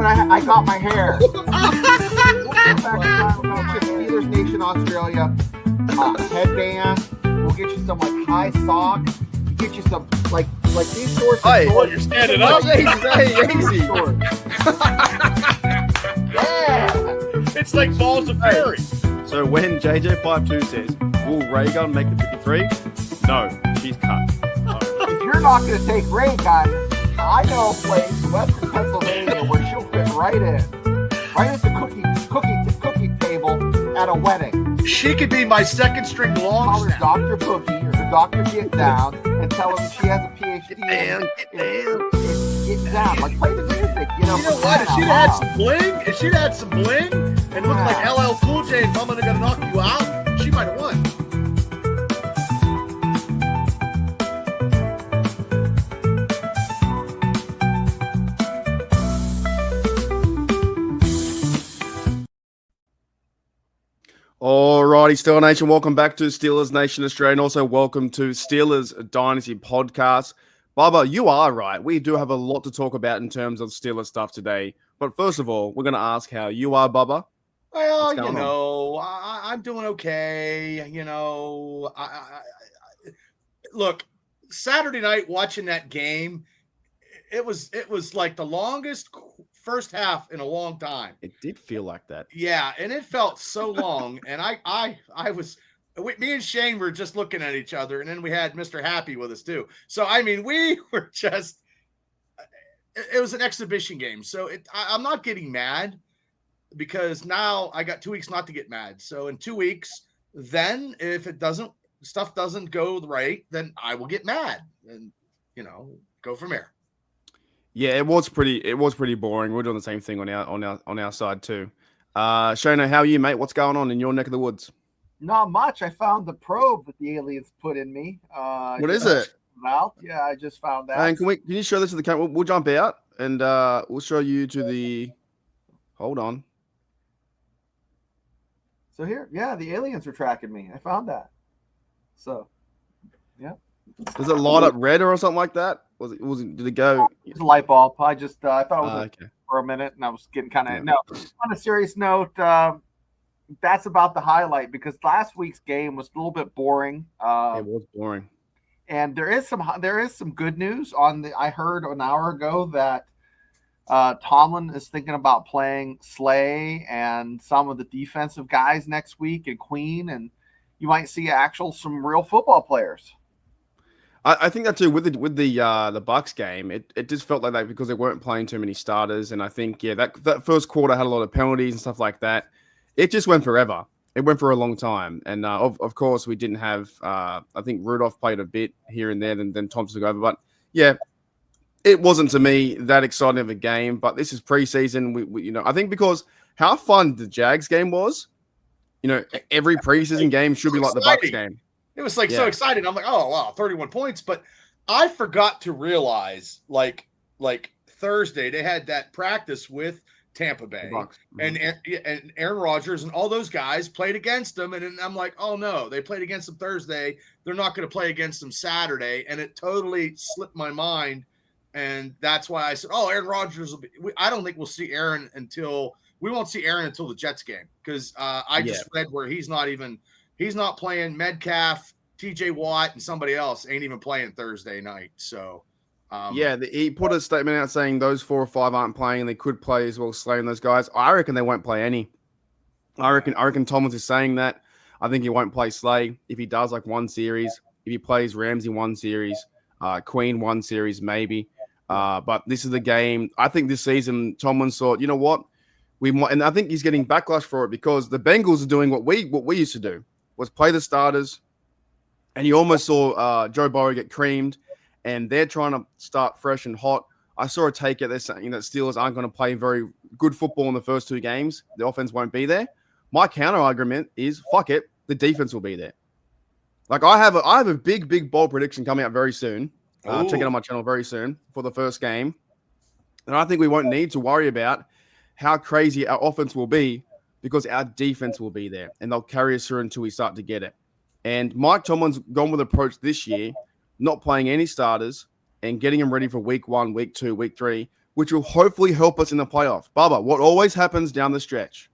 I got my hair. Steelers Nation Australia headband. We'll get you some like high socks. We'll get you some like these shorts. Hey, you're standing up. Easy. Yeah. It's like balls of fury. So when JJ52 says, will Ray Gun make the 53? No, she's cut. If you're not going to take Ray Gun, I know a place in Western Pennsylvania where she'll fit right in. Right at the cookie table at a wedding. She could be my second string long Call her snapper. Dr. Cookie or her Dr. Get Down and tell her she has a PhD in Get Down. Like, play the music, you know. You know what? If she'd had some bling, and looked like LL Cool J and I'm gonna knock you out, she might have won. Alrighty, Steelers Nation, welcome back to Steelers Nation Australia, and also welcome to Steelers Dynasty Podcast. Bubba, you are right. We do have a lot to talk about in terms of Steelers stuff today. But first of all, we're going to ask how you are, Bubba. Well, you know, I'm doing okay. You know, look, Saturday night watching that game, it was like the longest first half in a long time. It did feel like that. Yeah, and it felt so long. And me and Shane were just looking at each other, and then we had Mr. Happy with us too. So I mean, we were just. It was an exhibition game, so I'm not getting mad because now I got 2 weeks not to get mad. So in 2 weeks, then if stuff doesn't go right, then I will get mad and go from there. Yeah, it was pretty boring. We're doing the same thing on our side too. Shona, how are you, mate? What's going on in your neck of the woods? Not much. I found the probe that the aliens put in me. What is it? Yeah, I just found that. And can you show this to the camera? We'll jump out and we'll show you to the. Hold on. So here, yeah, the aliens were tracking me. I found that. So, yeah. Does it light up red or something like that? Did it go? It's a light bulb. I just I thought it was okay. For a minute, and I was getting kind of no. On a serious note, that's about the highlight because last week's game was a little bit boring. It was boring. And there is some good news I heard an hour ago that Tomlin is thinking about playing Slay and some of the defensive guys next week and Queen, and you might see some real football players. I think that too with the Bucks game, it just felt like that because they weren't playing too many starters, and I think that first quarter had a lot of penalties and stuff like that. It just went forever. It went for a long time, and of course we didn't have. I think Rudolph played a bit here and there, then Thompson took over. But yeah, it wasn't to me that exciting of a game. But this is preseason. We I think because how fun the Jags game was. Every preseason game should be like the Bucks game. It was so exciting. I'm like, oh wow, 31 points. But I forgot to realize like Thursday they had that practice with Tampa Bay and Aaron Rodgers and all those guys played against them. And I'm like, oh no, they played against them Thursday. They're not going to play against them Saturday. And it totally slipped my mind. And that's why I said, oh, Aaron Rodgers will be, I don't think we'll see Aaron until the Jets game. Cause I just read where he's not playing. Metcalf, TJ Watt, and somebody else ain't even playing Thursday night. So, he put a statement out saying those 4 or 5 aren't playing, and they could play as well, slaying those guys. I reckon they won't play any. I reckon Thomas is saying that. I think he won't play Slay. If he does, like one series. If he plays Ramsey one series, Queen one series maybe. But this is the game. I think this season Tomlin thought, you know what, we might, and I think he's getting backlash for it because the Bengals are doing what we used to do. Was play the starters, and you almost saw Joe Burrow get creamed, and they're trying to start fresh and hot. I saw a take out there saying that Steelers aren't going to play very good football in the first 2 games. The offense won't be there. My counter argument is, fuck it, the defense will be there. Like I have a big bold prediction coming out very soon. Check it on my channel very soon for the first game, and I think we won't need to worry about how crazy our offense will be. Because our defense will be there, and they'll carry us through until we start to get it. And Mike Tomlin's gone with an approach this year, not playing any starters and getting them ready for week 1, week 2, week 3. which will hopefully help us in the playoffs. Bubba, what always happens down the stretch?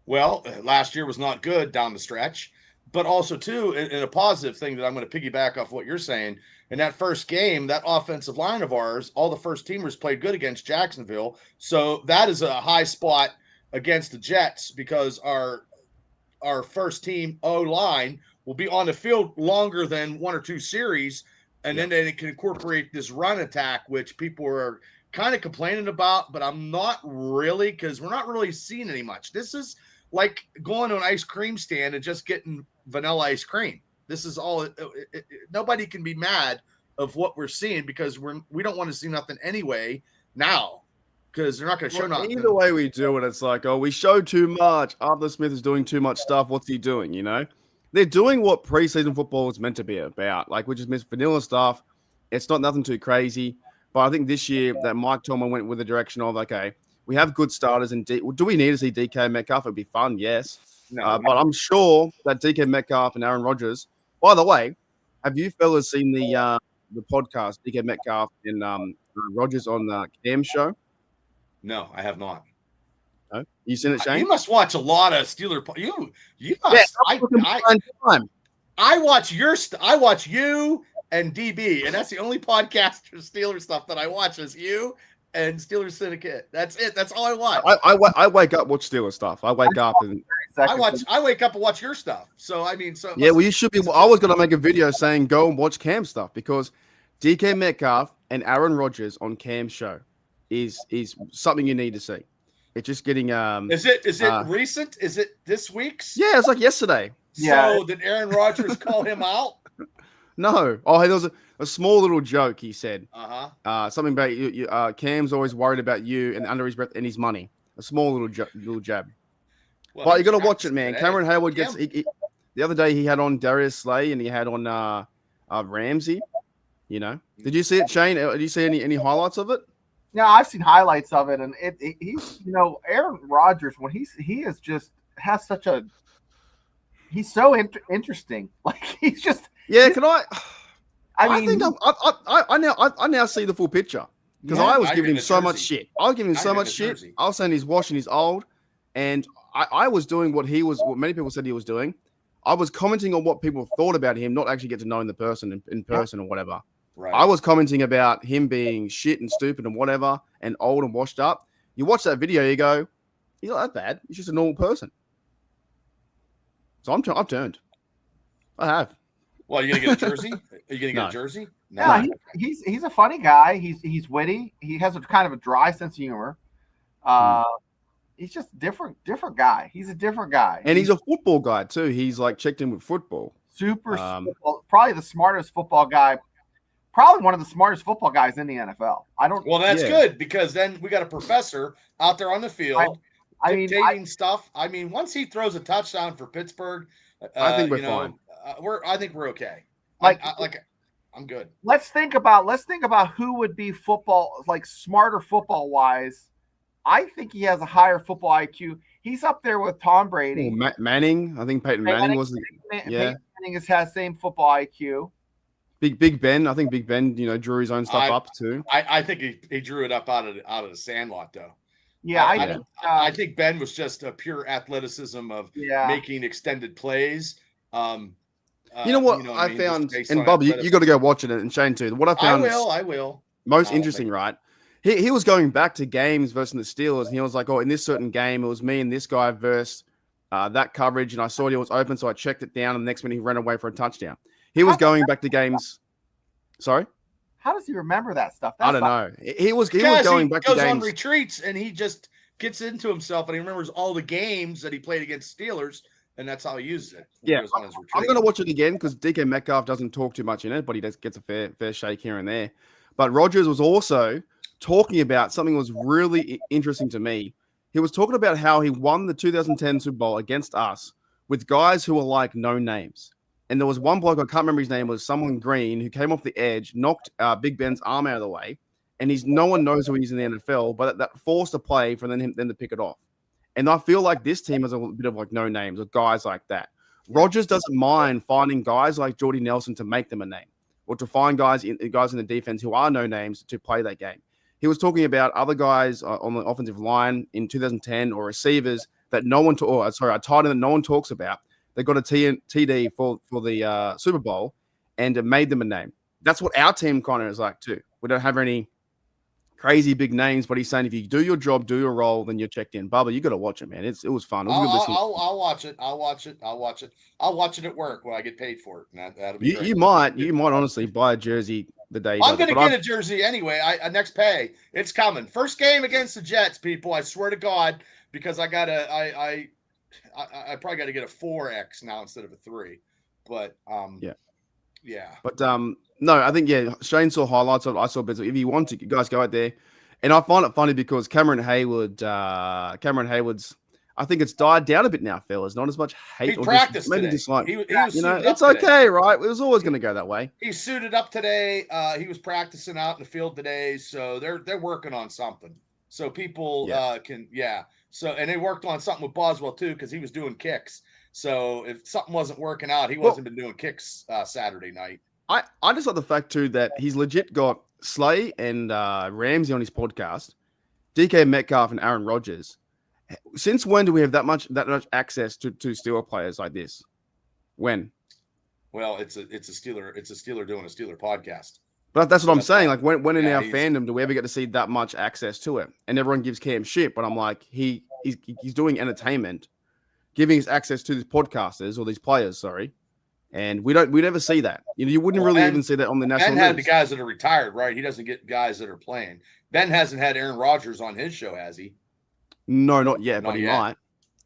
Well, last year was not good down the stretch, but also too, in a positive thing that I'm going to piggyback off what you're saying. In that first game, that offensive line of ours, all the first teamers played good against Jacksonville. So that is a high spot against the Jets because our first team O-line will be on the field longer than one or two series, and then they can incorporate this run attack, which people are kind of complaining about, but I'm not really, because we're not really seeing any much. This is like going to an ice cream stand and just getting vanilla ice cream. This is all. Nobody can be mad of what we're seeing because we don't want to see nothing anyway now because they're not going to show nothing. Either way we do it, it's like, oh, we show too much. Arthur Smith is doing too much stuff. What's he doing? You know, they're doing what preseason football is meant to be about, like which is vanilla stuff. It's not nothing too crazy. But I think this year that Mike Tomlin went with the direction of, okay, we have good starters. And do we need to see DK Metcalf? It'd be fun, yes. No, but I'm sure that DK Metcalf and Aaron Rodgers. By the way, have you fellas seen the podcast DK Metcalf and Rodgers on the Cam show? No, I have not. No, you seen it, Shane? You must watch a lot of Steeler. You must. Yeah, I watch I watch you and DB, and that's the only podcast for Steelers stuff that I watch is you and Steelers Syndicate. That's it. That's all I watch. I wake up, watch Steelers stuff. I wake up and I wake up and watch your stuff. So I mean, yeah. Well, you should be. I was gonna make a video saying go and watch Cam stuff because DK Metcalf and Aaron Rodgers on Cam's show is something you need to see. It's just getting Is it recent? Is it this week's? Yeah, it's like yesterday. So did Aaron Rodgers call him out? No. Oh, hey, there was a small little joke. He said, something about you. Cam's always worried about you and under his breath and his money. A small little jab. Well, but you got to watch it, man. Cameron Hayward gets. The other day he had on Darius Slay and he had on Ramsey. You know, did you see it, Shane? Did you see any highlights of it? Yeah, I've seen highlights of it, and he's Aaron Rodgers when he is just has such a he's so interesting. Like he's just I now see the full picture because I was giving him so much shit. I was giving him so much shit. I was saying he's washing his old, and I was doing what many people said he was doing. I was commenting on what people thought about him, not actually get to know the person in person or whatever. Right. I was commenting about him being shit and stupid and whatever and old and washed up. You watch that video, you go, he's not that bad. He's just a normal person. So I've turned. I have. Well, are you gonna get a jersey? Are you gonna get a jersey? No. Yeah, he's a funny guy. He's witty. He has a kind of a dry sense of humor. He's just a different guy. He's a different guy. And he's a football guy too. He's like checked in with football. Probably the smartest football guy. Probably one of the smartest football guys in the NFL. Well, that's good because then we got a professor out there on the field dictating stuff. I mean, once he throws a touchdown for Pittsburgh, I think we're fine. I think we're okay. I'm good. Let's think about who would be smarter football wise. I think he has a higher football IQ. He's up there with Tom Brady. Manning. I think Peyton Manning was. Peyton Manning has the same football IQ. Big Ben. I think Big Ben, drew his own stuff up too. I think he drew it up out of the sandlot though. Yeah, I think Ben was just a pure athleticism of making extended plays. You know what I found, and Bob, you got to go watch it, and Shane too. What I found, I will. Most interesting, right? He was going back to games versus the Steelers, and he was like, "Oh, in this certain game, it was me and this guy versus that coverage, and I saw it was open, so I checked it down, and the next minute he ran away for a touchdown." He was going back to games. Sorry? How does he remember that stuff? I don't know. He was going back to games. He goes on retreats and he just gets into himself and he remembers all the games that he played against Steelers, and that's how he uses it. Yeah, I'm going to watch it again because DK Metcalf doesn't talk too much in it, but he gets a fair shake here and there. But Rodgers was also talking about something that was really interesting to me. He was talking about how he won the 2010 Super Bowl against us with guys who were like no names. And there was one bloke, I can't remember his name, was someone green who came off the edge, knocked Big Ben's arm out of the way, and no one knows who he is in the NFL, but that forced a play for them to pick it off. And I feel like this team has a bit of like no names or guys like that. Rodgers doesn't mind finding guys like Jordy Nelson to make them a name, or to find guys in the defense who are no names to play that game. he was talking about other guys on the offensive line in 2010 or receivers that no one, a tight end that no one talks about. They got a TD for the Super Bowl, and it made them a name. That's what our team kind of is like too. We don't have any crazy big names, but he's saying if you do your job, do your role, then you're checked in. Bubba, you got to watch it, man. It was fun. It was good listening. I'll watch it. I'll watch it. I'll watch it at work when I get paid for it. That'll be great. You might honestly buy a jersey the day. I'm going to get a jersey anyway. Next pay, it's coming. First game against the Jets, people. I swear to God, because I probably got to get a 4X now instead of a 3. But yeah. But no, I think Shane saw highlights of it. I saw bits. If you want to, guys, go out there. And I find it funny because Cameron Hayward's, I think it's died down a bit now, fellas. Not as much hate. He practiced today. Dislike. He was it's okay, right? It was always going to go that way. He suited up today. He was practicing out in the field today, so they're working on something. So people can. So and they worked on something with Boswell too because he was doing kicks. So if something wasn't working out, he wasn't been doing kicks Saturday night. I just like the fact too that he's legit got Slay and Ramsey on his podcast, DK Metcalf and Aaron Rodgers. Since when do we have that much access to Steeler players like this? When? Well, it's a Steeler doing a Steeler podcast. But that's what I'm saying. Like when in our fandom do we ever get to see that much access to it? And everyone gives Cam shit, but I'm like he's doing entertainment, giving us access to these podcasters or these players. Sorry. And we never see that. You wouldn't really even see that on the national. Ben had the guys that are retired, right? He doesn't get guys that are playing. Ben hasn't had Aaron Rodgers on his show, has he? No, not yet, but he might.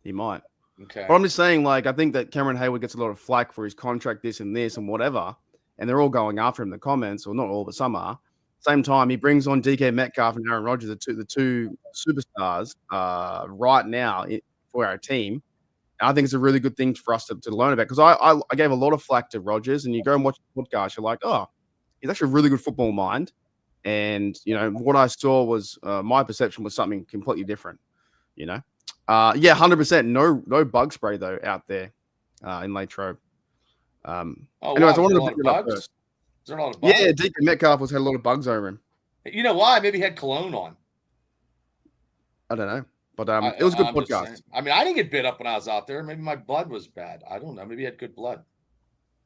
He might. Okay. But I'm just saying, like, I think that Cameron Hayward gets a lot of flack for his contract, this and whatever, and they're all going after him in the comments, or not all, but some are. Same time, he brings on DK Metcalf and Aaron Rodgers, the two superstars, right now for our team. I think it's a really good thing for us to learn about because I gave a lot of flack to Rodgers, and you go and watch the podcast, you're like, oh, he's actually a really good football mind. And, what I saw was my perception was something completely different, 100%. No bug spray, though, out there in Latrobe. Anyways, I wanted to pick it up first. Is there a lot of bugs? Yeah, DK Metcalf had a lot of bugs over him. You know why? Maybe he had cologne on. I don't know. But it was a good podcast. I mean, I didn't get bit up when I was out there. Maybe my blood was bad. I don't know. Maybe he had good blood.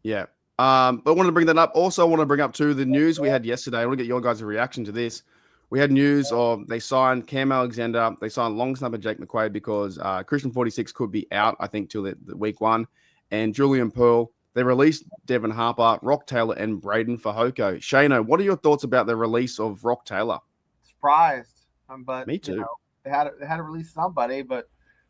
Yeah. But I wanted to bring that up. Also, I want to bring up, too, the news we had yesterday. I want to get your guys' reaction to this. We had news of they signed Cam Alexander. They signed long snapper Jake McQuaid because Christian 46 could be out, I think, till the week 1. And Julian Pearl. They released Devin Harper, Rock Taylor, and Braden Fajoko. Shano, what are your thoughts about the release of Rock Taylor? Surprised. But me too. They had to release somebody, but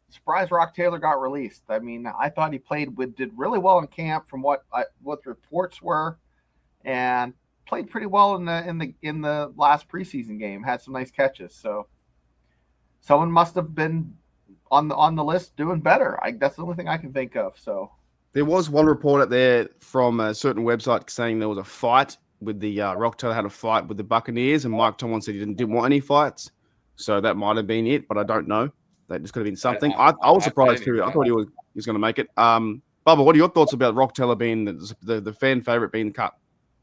surprised Rock Taylor got released. I mean, I thought he did really well in camp from what the reports were, and played pretty well in the last preseason game. Had some nice catches. So someone must have been on the list doing better. That's the only thing I can think of. So there was one report out there from a certain website saying there was a fight with the Rock Taylor had a fight with the Buccaneers, and Mike Tomlin said he didn't want any fights. So that might have been it, but I don't know. That just could have been something. I was surprised too. I thought he was going to make it. Bubba, what are your thoughts about Rock Taylor being the fan favorite being cut?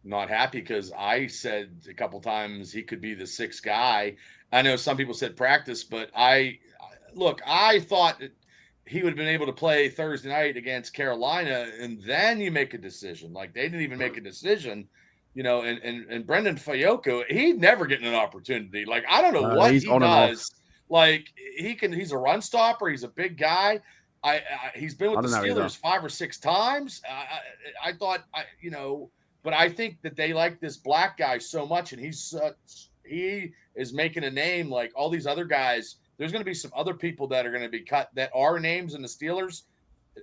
Not happy because I said a couple times he could be the 6th guy. I know some people said practice, but I thought that he would have been able to play Thursday night against Carolina, and then you make a decision. Like they didn't even make a decision. And Brendan Fajoko, he'd never getting an opportunity. Like, I don't know what he does. Like, he's a run stopper. He's a big guy. He's been with the Steelers 5 or 6 times. I thought, but I think that they like this black guy so much, and he is making a name like all these other guys. There's going to be some other people that are going to be cut that are names in the Steelers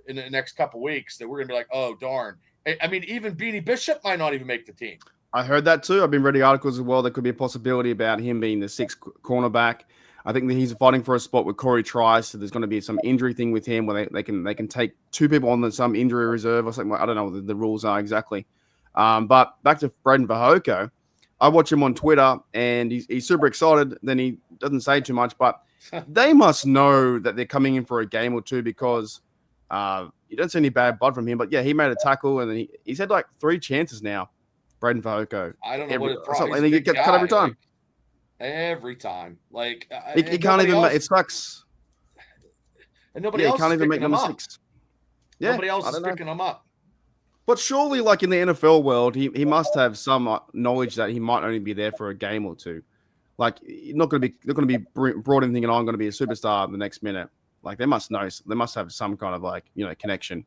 in the next couple weeks that we're going to be like, oh, darn. I mean, even Beanie Bishop might not even make the team. I heard that too. I've been reading articles as well. There could be a possibility about him being the 6th cornerback. I think that he's fighting for a spot with Corey Trice. So there's going to be some injury thing with him where they can take 2 people on some injury reserve or something. I don't know what the rules are exactly. But back to Braden Fajoko, I watch him on Twitter and he's super excited. Then he doesn't say too much, but they must know that they're coming in for a game or two because you don't see any bad blood from him. But yeah, he made a tackle and then he's had like 3 chances now. Braden Fajoko. I don't know what it and he gets cut every time. every time. Like He can't even. It sucks. And nobody Yeah, he else can't is even picking make him number up. 6. Yeah, Nobody else I is don't know. picking him up. But surely, like in the NFL world, he must have some knowledge that he might only be there for a game or two. Like, not going to be brought in thinking, oh, I'm going to be a superstar the next minute. Like, they must know. They must have some kind of like connection.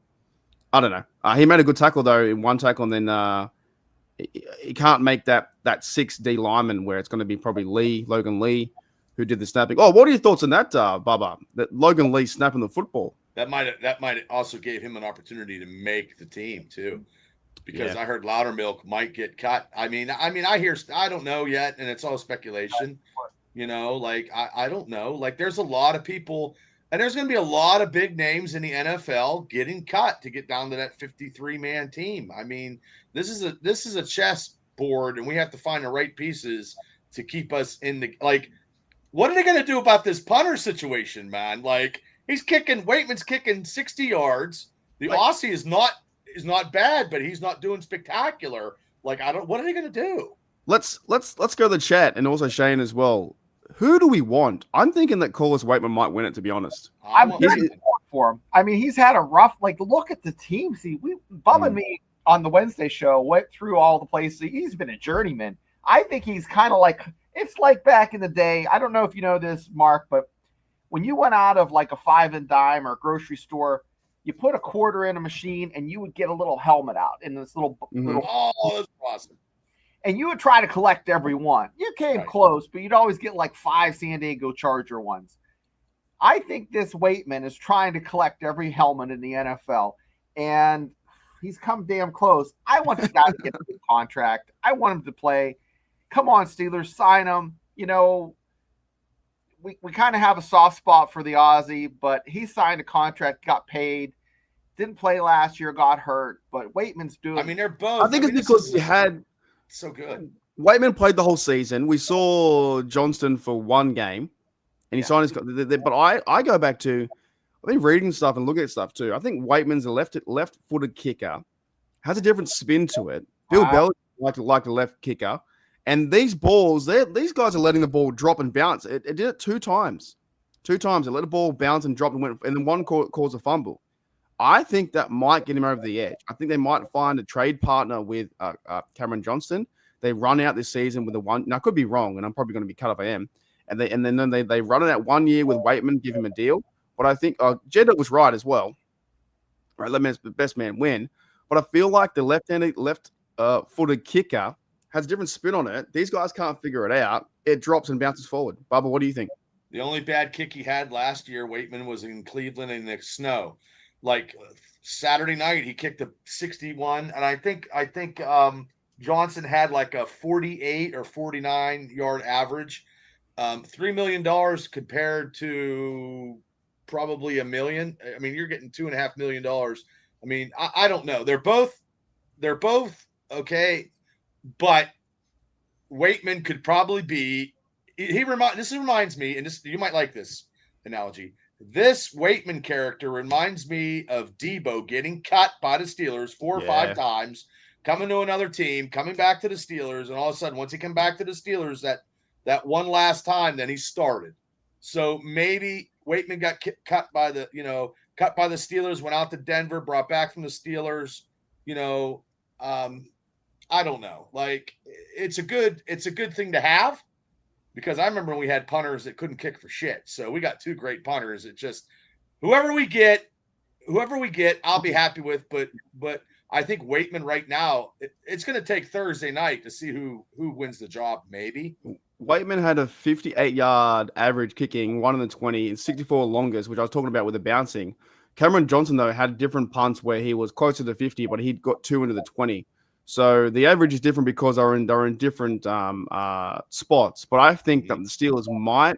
I don't know. He made a good tackle though in one tackle, and then he can't make that 6D lineman where it's going to be probably Logan Lee, who did the snapping. Oh, what are your thoughts on that, Bubba? That Logan Lee snapping the football. That might also gave him an opportunity to make the team too, because I heard Loudermilk might get cut. I don't know yet, and it's all speculation. Like I don't know. Like there's a lot of people, and there's going to be a lot of big names in the NFL getting cut to get down to that 53-man team. I mean, this is a chess board, and we have to find the right pieces to keep us in the like. What are they going to do about this punter situation, man? Like Waitman's kicking 60 yards. The Aussie is not bad, but he's not doing spectacular. Like what are they going to do? Let's go to the chat, and also Shane as well. Who do we want? I'm thinking that Corliss Waitman might win it, to be honest. I'm very for him. I mean, he's had a rough, look at the team. See, Bum and me on the Wednesday show went through all the places. He's been a journeyman. I think he's kind of like, it's like back in the day. I don't know if you know this, Mark, but when you went out of like a 5 and dime or a grocery store, you put a quarter in a machine and you would get a little helmet out in this little. Oh, that's awesome. And you would try to collect every one. You came close, but you'd always get like 5 San Diego Charger ones. I think this Waitman is trying to collect every helmet in the NFL, and he's come damn close. I want the guy to get a big contract. I want him to play. Come on, Steelers, sign him. We kind of have a soft spot for the Aussie, but he signed a contract, got paid, didn't play last year, got hurt. But Waitman's doing. I mean, they're both. I think it's because you had. So good. Waitman played the whole season. We saw Johnston for one game, and he signed his. But I go back to, I've been reading stuff and looking at stuff too. I think Waitman's a left-footed kicker, has a different spin to it. Bill Belichick like a left kicker, and these balls, these guys are letting the ball drop and bounce. It did it 2 times. 2 times it let the ball bounce and drop and went, and then one caused a fumble. I think that might get him over the edge. I think they might find a trade partner with Cameron Johnston. They run out this season with a one. Now, I could be wrong, and I'm probably going to be cut if I am. And then they run it out 1 year with Waitman, give him a deal. But I think Jeddah was right as well. Right, let the best man win. But I feel like the left-footed kicker has a different spin on it. These guys can't figure it out. It drops and bounces forward. Bubba, what do you think? The only bad kick he had last year, Waitman, was in Cleveland in the snow. Like Saturday night, he kicked a 61, and I think Johnson had like a 48 or 49 yard average. $3 million compared to probably $1 million. I mean, you're getting $2.5 million. I mean, I don't know. They're both okay, but Waitman could probably be. This reminds me, and you might like this analogy. This Waitman character reminds me of Debo getting cut by the Steelers 4 or 5 times, coming to another team, coming back to the Steelers, and all of a sudden, once he came back to the Steelers, that one last time, then he started. So maybe Waitman got cut by the Steelers, went out to Denver, brought back from the Steelers. I don't know. Like it's a good thing to have. Because I remember when we had punters that couldn't kick for shit. So we got 2 great punters. It just whoever we get, I'll be happy with. But I think Waitman right now, it's going to take Thursday night to see who wins the job. Maybe Waitman had a 58-yard average kicking, 1 in the 20, and 64 longest, which I was talking about with the bouncing. Cameron Johnson though had different punts where he was closer to 50, but he'd got 2 into the 20. So the average is different because they're in different spots. But I think that the Steelers might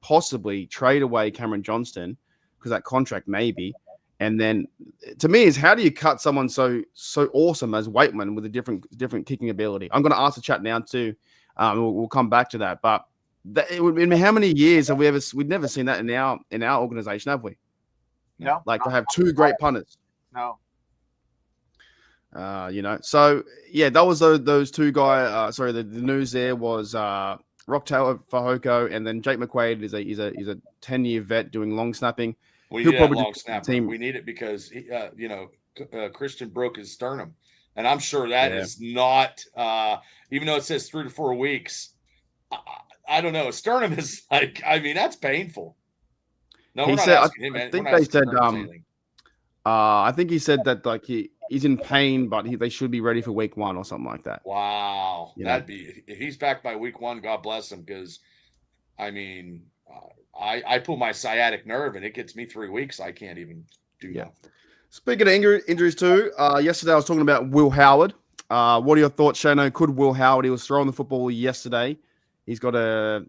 possibly trade away Cameron Johnston because that contract maybe. And then to me is how do you cut someone so awesome as Waitman with a different kicking ability? I'm going to ask the chat now too. We'll come back to that. But in how many years have we've never seen that in our organization, have we? No. Like to have 2 great punters. No. So yeah, that was those 2 guys. The news there was Rock Taylor Fahoko, and then Jake McQuaid is a 10-year vet doing long snapping. We He'll need that probably long snapper. We need it because Christian broke his sternum, and I'm sure that is not. Even though it says 3 to 4 weeks, I don't know. A sternum is like, I mean, that's painful. No, we're not asking him. I think they said. I think he said that like he's in pain, but they should be ready for week 1 or something like that. Wow, that'd be if he's back by week 1. God bless him, because I mean, I pull my sciatic nerve and it gets me 3 weeks. I can't even do nothing. Speaking of injuries too, yesterday I was talking about Will Howard. What are your thoughts, Shano? Could Will Howard? He was throwing the football yesterday. He's got a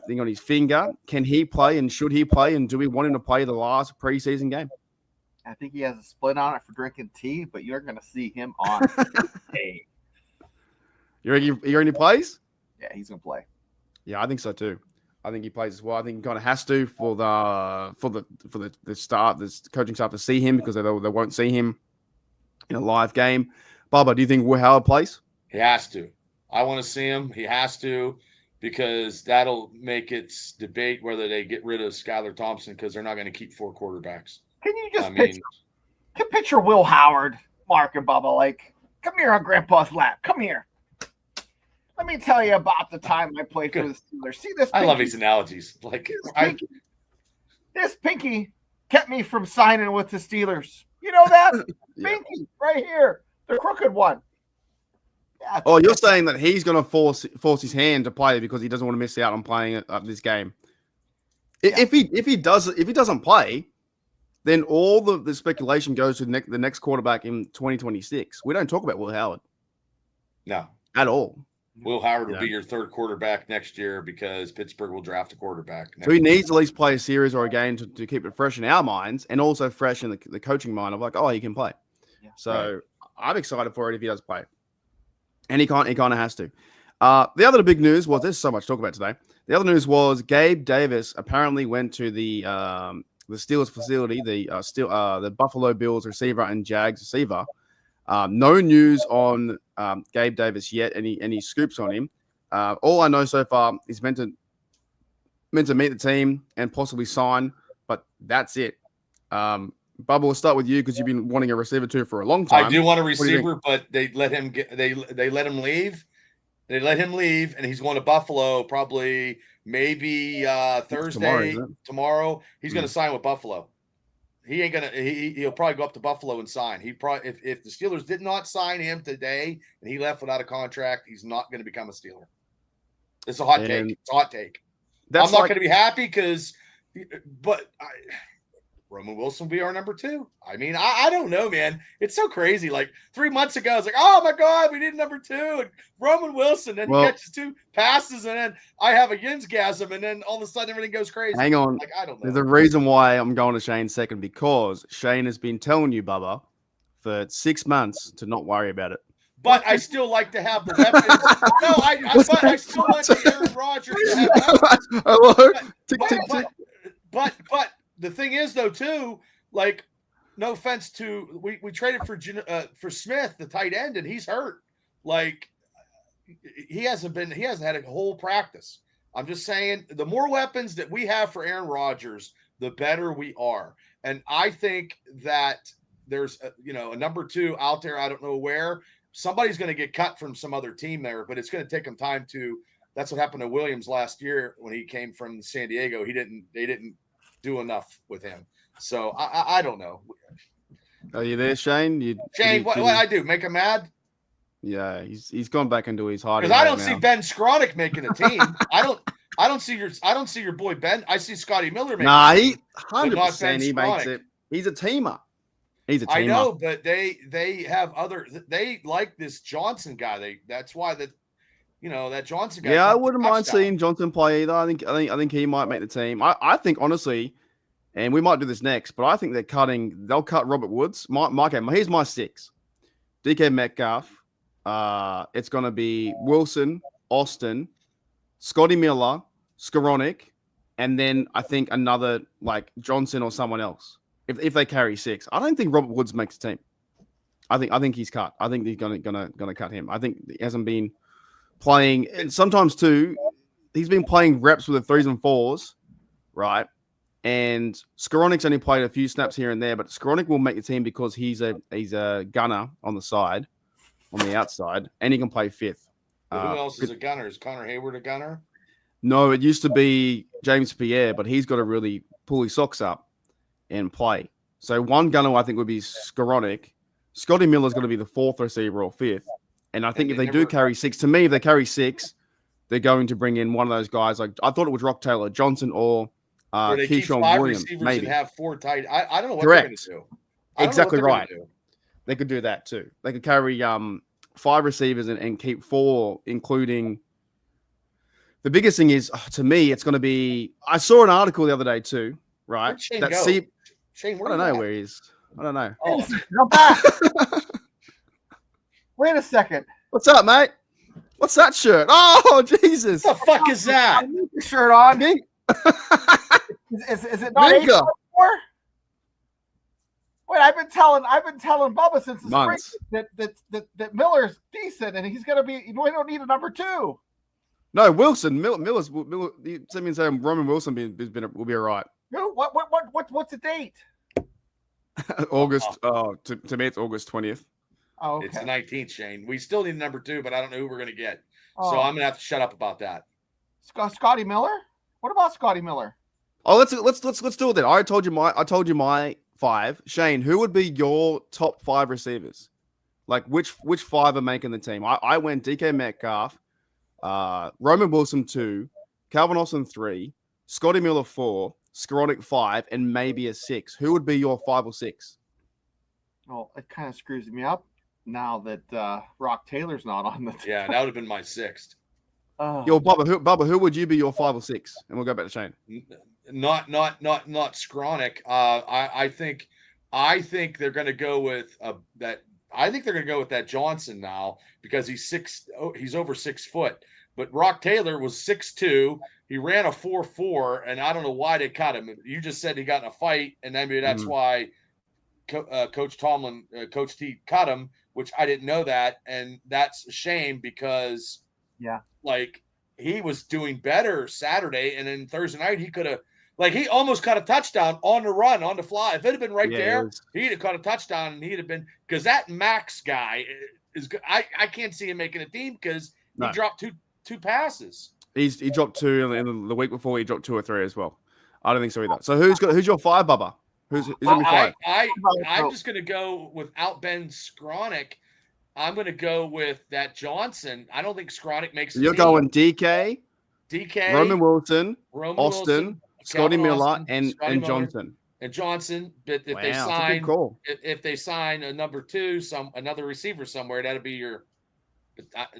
thing on his finger. Can he play, and should he play, and do we want him to play the last preseason game? I think he has a split on it for drinking tea, but you're going to see him on tea. You reckon he plays? Yeah, he's going to play. Yeah, I think so too. I think he plays as well. I think he kind of has to for the start, the coaching staff to see him, because they won't see him in a live game. Bubba, do you think Will Howard plays? He has to. I want to see him. He has to, because that'll make it debate whether they get rid of Skylar Thompson, because they're not going to keep 4 quarterbacks. Can you just picture Will Howard, Mark and Bubba, like, come here on Grandpa's lap. Come here. Let me tell you about the time I played for the Steelers. See this? Pinky? I love these analogies. Like this pinky kept me from signing with the Steelers. You know that? Pinky right here, the crooked one. Yeah, you're saying that he's going to force his hand to play because he doesn't want to miss out on playing this game. Yeah. If he doesn't play, then all the speculation goes to the next quarterback in 2026. We don't talk about Will Howard. No. At all. Will Howard will be your 3rd quarterback next year, because Pittsburgh will draft a quarterback. So he needs to at least play a series or a game to keep it fresh in our minds, and also fresh in the coaching mind of like, oh, he can play. Yeah, so I'm excited for it if he does play. And he kind of has to. The other big news was, there's so much to talk about today. The other news was Gabe Davis apparently went to the Steelers facility, the Buffalo Bills receiver and Jags receiver. No news on Gabe Davis yet. Any scoops on him? All I know so far is meant to meet the team and possibly sign, but that's it. Bubba, we'll start with you because you've been wanting a receiver too for a long time. I do want a receiver, but they let him leave. They let him leave, and he's going to Buffalo probably maybe Thursday, tomorrow. He's going to sign with Buffalo. He ain't gonna. He'll probably go up to Buffalo and sign. He probably, if the Steelers did not sign him today and he left without a contract, he's not going to become a Steeler. It's a hot take. It's a hot take. I'm not going to be happy but Roman Wilson will be our number 2. I mean, I don't know, man. It's so crazy. Like 3 months ago, I was like, oh my God, we need number 2. And Roman Wilson, then he catches 2 passes, and then I have a Yinsgasm, and then all of a sudden everything goes crazy. Hang on. Like, I don't know. There's a reason why I'm going to Shane second, because Shane has been telling you, Bubba, for 6 months to not worry about it. But I still like to have the weapons. I still want Aaron Rodgers to have weapons. Hello? Tick. But the thing is, though, too, like, no offense to we traded for Smith, the tight end, and he's hurt. Like, he hasn't had a whole practice. I'm just saying, the more weapons that we have for Aaron Rodgers, the better we are. And I think that there's a number 2 out there. I don't know where. Somebody's going to get cut from some other team there, but it's going to take them time to. That's what happened to Williams last year when he came from San Diego. They didn't do enough with him. So I don't know. Are you there, Shane? Shane, what I do? Make him mad? Yeah, he's gone back into his hiding. Because I don't see Ben Skronik making a team. I don't see your boy Ben. I see Scotty Miller making. Nah, he 100% he makes it. He's a teamer. I know, but they have they like this Johnson guy. That's why that Johnson guy. Yeah, I wouldn't mind seeing Johnson play either. I think he might make the team. I think honestly, and we might do this next, but I think they'll cut Robert Woods. Here's my 6. DK Metcalf. It's gonna be Wilson, Austin, Scotty Miller, Skowronek, and then I think another like Johnson or someone else. If they carry 6, I don't think Robert Woods makes the team. I think he's cut. I think they're gonna cut him. I think he hasn't been playing. And sometimes too, he's been playing reps with the 3s and 4s, right? And Skoronic's only played a few snaps here and there, but Skoronic will make the team because he's a gunner on the side, on the outside, and he can play 5th. Well, who else is a gunner? Is Connor Hayward a gunner? No, it used to be James Pierre, but he's got to really pull his socks up and play. So one gunner I think would be Skoronic. Scotty Miller's going to be the 4th receiver or 5th. And I think if they do carry 6, to me, if they carry 6, they're going to bring in one of those guys. Like I thought it was Rock Taylor Johnson or they keep Keyshawn 5 Williams, receivers maybe. and have 4 tight. I don't know what Correct. they're going to do. Exactly right. They could do that too. They could carry 5 receivers and keep 4, including. The biggest thing is, to me, it's going to be. I saw an article the other day too, right? Where'd Shane that go? C- Shane, I don't know where he is. I don't know. Oh. Come back. Wait a second. What's up, mate? What's that shirt? Oh, Jesus! What the fuck is that? I need the shirt on. Mink- Is it not Minka. 8.4? Wait, I've been telling Bubba since the Months. spring that Miller's decent and he's gonna be. We don't need a number 2. No, Wilson. Miller's. Miller, send me saying Roman Wilson will be all right. No, what's the date? August. To me, it's August 20th. Oh, okay. It's the 19th, Shane. We still need a number 2, but I don't know who we're going to get. Oh. So I'm going to have to shut up about that. Scotty Miller. What about Scotty Miller? Oh, let's do it then. I told you my 5. Shane, who would be your top 5 receivers? Like which 5 are making the team? I went DK Metcalf, Roman Wilson 2, Calvin Austin 3, Scotty Miller 4, Skoronik 5, and maybe a 6. Who would be your 5 or 6? Well, it kind of screws me up now that Rock Taylor's not on the team. Yeah, that would have been my 6th. Yo, Bubba, who would you be your 5 or 6? And we'll go back to Shane. Not Skoronik. I think they're going to go with that. I think they're going to go with that Johnson now because he's over 6 foot. But Rock Taylor was 6'2". He ran a 4.4, and I don't know why they cut him. You just said he got in a fight, and maybe that's why Coach Tomlin, Coach T cut him, which I didn't know that, and that's a shame because like he was doing better Saturday, and then Thursday night he could have he almost caught a touchdown on the run, on the fly. If it had been there, he'd have caught a touchdown, and he'd have been because that Max guy is good. I can't see him making a team because he dropped two passes. He dropped 2 in the week before. He dropped 2 or 3 as well. I don't think so either. So who's your 5, Bubba? Who's gonna be 5? I'm just gonna go without Ben Skoronik. I'm gonna go with that Johnson. I don't think Skoronik makes. You're going DK, Roman Wilson, Austin, Scotty Miller, and Johnson. And Johnson, but if they sign a number 2, another receiver somewhere, that'll be your.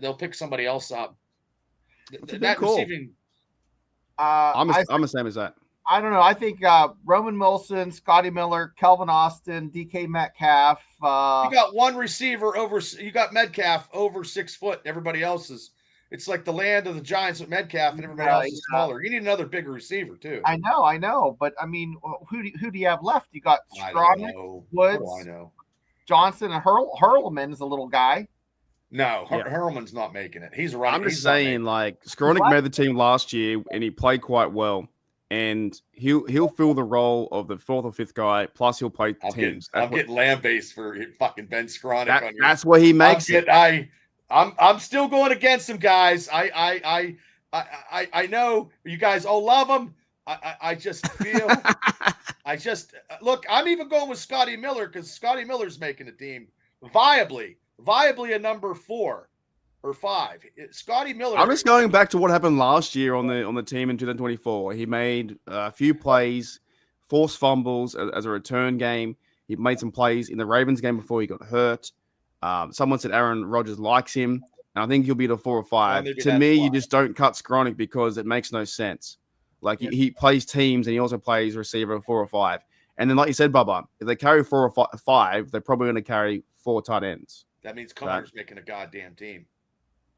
They'll pick somebody else up. That receiving. I'm the same as that. I don't know. I think Roman Wilson, Scotty Miller, Kelvin Austin, DK Metcalf. You got one receiver over. You got Metcalf over 6 foot. Everybody else is. It's like the land of the Giants with Metcalf, and everybody else is smaller. You need another bigger receiver too. I know. But I mean, who do you have left? You got Skoronik, Woods, Johnson, and Hurlman is a little guy. No, Hurlman's not making it. He's running. I'm just saying, Skoronik made the team last year, and he played quite well. And he'll fill the role of the 4th or 5th guy. Plus, he'll play teams. I'm getting land-based for fucking Ben Skoronik. That's what he makes it. I'm still going against him, guys. I know you guys all love him. I just feel look. I'm even going with Scotty Miller because Scotty Miller's making a team viably a number 4 or 5. Scotty Miller. I'm just going back to what happened last year on the team in 2024. He made a few plays, forced fumbles as a return game. He made some plays in the Ravens game before he got hurt. Someone said Aaron Rodgers likes him, and I think he'll be the 4 or 5. To me, you just don't cut Skoronik because it makes no sense. He plays teams, and he also plays receiver 4 or 5. And then, like you said, Bubba, if they carry 4 or 5, they're probably going to carry 4 tight ends. That means Connor's making a goddamn team.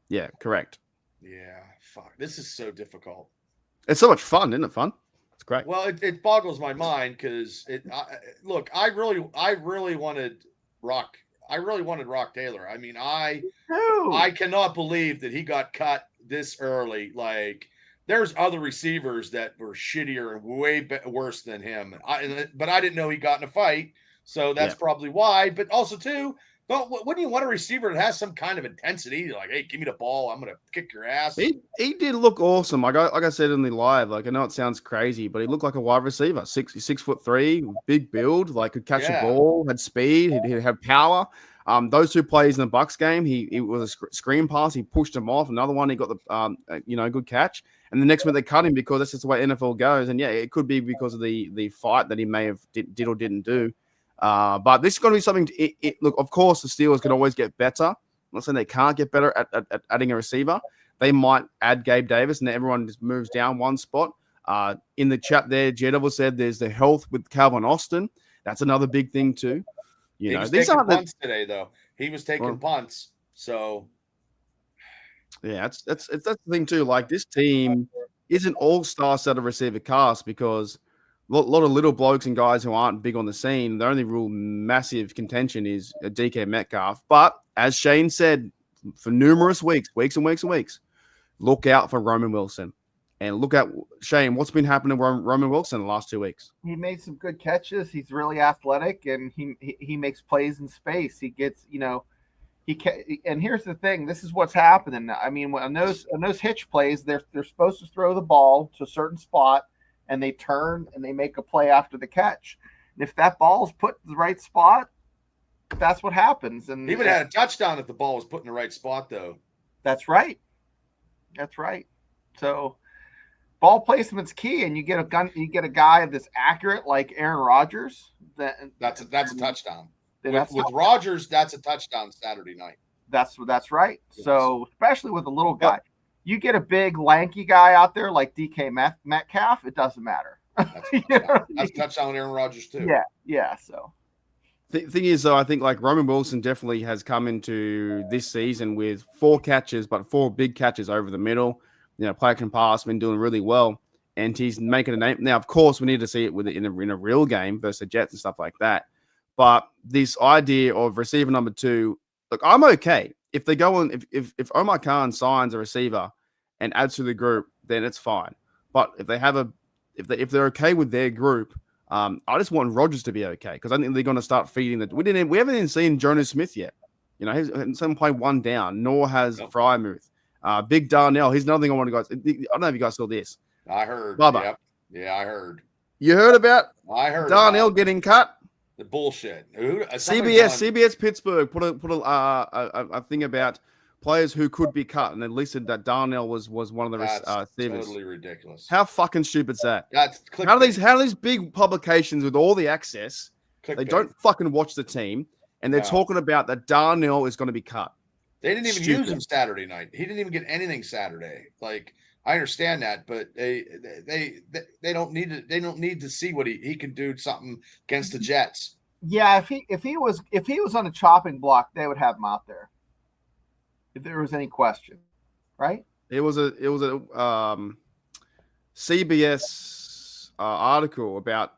Yeah, correct. Yeah, fuck. This is so difficult. It's so much fun, isn't it? Fun. It's great. Well, it boggles my mind because look, I really wanted Rock. I really wanted Rock Taylor. I mean, I cannot believe that he got cut this early. there's other receivers that were shittier and way worse than him. But I didn't know he got in a fight, so that's probably why. But also too, wouldn't you want a receiver that has some kind of intensity? Like, hey, give me the ball, I'm gonna kick your ass. He did look awesome. Like I said in the live, like I know it sounds crazy, but he looked like a wide receiver. 6'3", big build, like could catch the ball, had speed, he had power. Those two plays in the Bucks game, he was a screen pass, he pushed him off. Another one, he got the good catch. And the next one they cut him because that's just the way NFL goes. And yeah, it could be because of the fight that he may have did or didn't do. But this is going to be something. Look, of course, the Steelers can always get better. I'm not saying they can't get better at adding a receiver. They might add Gabe Davis, and everyone just moves down one spot. In the chat there, Jedivil said there's the health with Calvin Austin. That's another big thing too. He was taking punts today, though. He was taking punts. So yeah, that's the thing too. Like this team is an all-star set of receiver cast because a lot of little blokes and guys who aren't big on the scene, the only real massive contention is a DK Metcalf. But as Shane said, for numerous weeks and weeks, look out for Roman Wilson. And look at, Shane, what's been happening to Roman Wilson in the last 2 weeks? He made some good catches. He's really athletic, and he makes plays in space. He gets, and here's the thing. This is what's happening. I mean, on those hitch plays, they're supposed to throw the ball to a certain spot, and they turn and they make a play after the catch. And if that ball is put in the right spot, that's what happens. And he would have had a touchdown if the ball was put in the right spot, though. That's right. So ball placement's key, and you get a guy that's accurate like Aaron Rodgers. That's a touchdown. With Rodgers, that's a touchdown Saturday night. That's right. Yes. So especially with a little guy, you get a big lanky guy out there like DK Metcalf, it doesn't matter. That's a touchdown Aaron Rodgers too. Yeah. So the thing is, though, I think like Roman Wilson definitely has come into this season with 4 catches, but 4 big catches over the middle. Player can pass, been doing really well, and he's making a name. Now, of course, we need to see it in a real game versus the Jets and stuff like that. But this idea of receiver number 2, look, I'm okay if they go on. If Omar Khan signs a receiver and adds to the group, then it's fine. But if they have if they're okay with their group, I just want Rodgers to be okay because I think they're going to start feeding the. We haven't even seen Jonas Smith yet. He's someone play one down, nor has Frymuth. Big Darnell, he's another thing I want to guys. I don't know if you guys saw this. I heard. Bubba. Yep. Yeah, I heard. You heard about? I heard Darnell getting cut. The bullshit. CBS Pittsburgh put a thing about players who could be cut, and they listed that Darnell was one of the receivers. Totally ridiculous. How fucking stupid is that? That's how do these big publications with all the access? They don't fucking watch the team, and they're talking about that Darnell is going to be cut. They didn't even use him Saturday night. He didn't even get anything Saturday. Like, I understand that, but they don't need to. They don't need to see what he can do something against the Jets. Yeah, if he was on the chopping block, they would have him out there. If there was any question, right? It was a CBS article about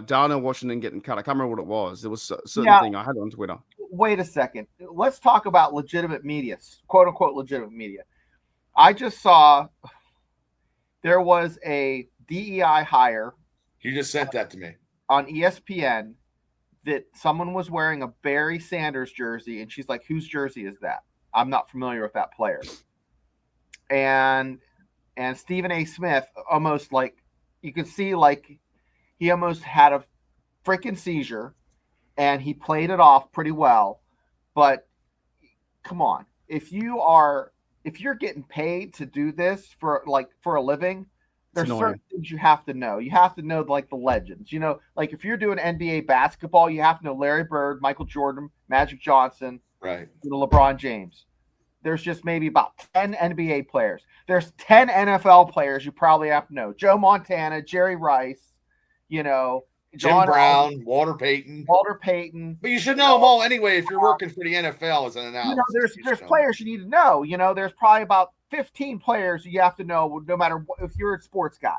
Darnell Washington getting cut. I can't remember what it was. There was a certain thing I had on Twitter. Wait a second. Let's talk about legitimate media, quote unquote legitimate media. I just saw there was a DEI hire. You just sent that to me on ESPN that someone was wearing a Barry Sanders jersey, and she's like, "Whose jersey is that? I'm not familiar with that player." And Stephen A. Smith almost like you could see like he almost had a freaking seizure, and he played it off pretty well. But come on, if you're getting paid to do this for a living, there's certain things you have to know. You have to know like the legends. Like if you're doing NBA basketball, you have to know Larry Bird, Michael Jordan, Magic Johnson, right? LeBron James. There's just maybe about 10 NBA players. There's 10 NFL players you probably have to know. Joe Montana, Jerry Rice, Jim Brown, Walter Payton. But you should know them all anyway if you're working for the NFL as an analyst. There's players you need to know. There's probably about 15 players you have to know no matter if you're a sports guy.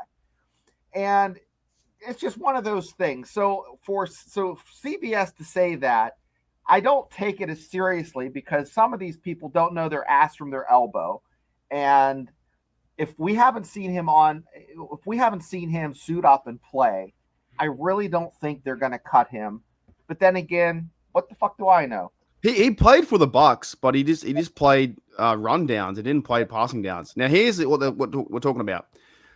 And it's just one of those things. So CBS to say that, I don't take it as seriously because some of these people don't know their ass from their elbow. And if we haven't seen him suit up and play, I really don't think they're going to cut him. But then again, what the fuck do I know? He played for the Bucks, but he just played rundowns. He didn't play passing downs. Now here's what we're talking about.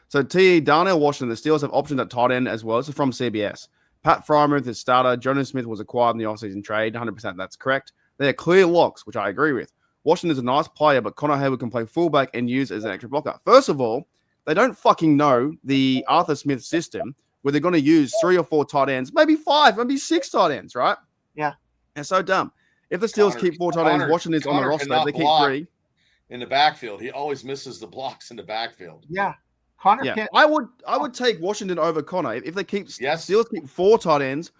So Darnell Washington, the Steelers have optioned at tight end as well. This is from CBS. Pat Frymouth is starter. Jonas Smith was acquired in the offseason trade. 100% that's correct. They're clear locks, which I agree with. Washington's a nice player, but Connor Hayward can play fullback and use as an extra blocker. First of all, they don't fucking know the Arthur Smith system where they're going to use 3 or 4 tight ends, maybe 5, maybe 6 tight ends, right? Yeah. It's so dumb. If the Steelers keep 4 tight ends, Washington's on the roster. If they keep 3 in the backfield. He always misses the blocks in the backfield. Yeah. Connor can't. I would take Washington over Connor. If they keep Steelers keep 4 tight ends,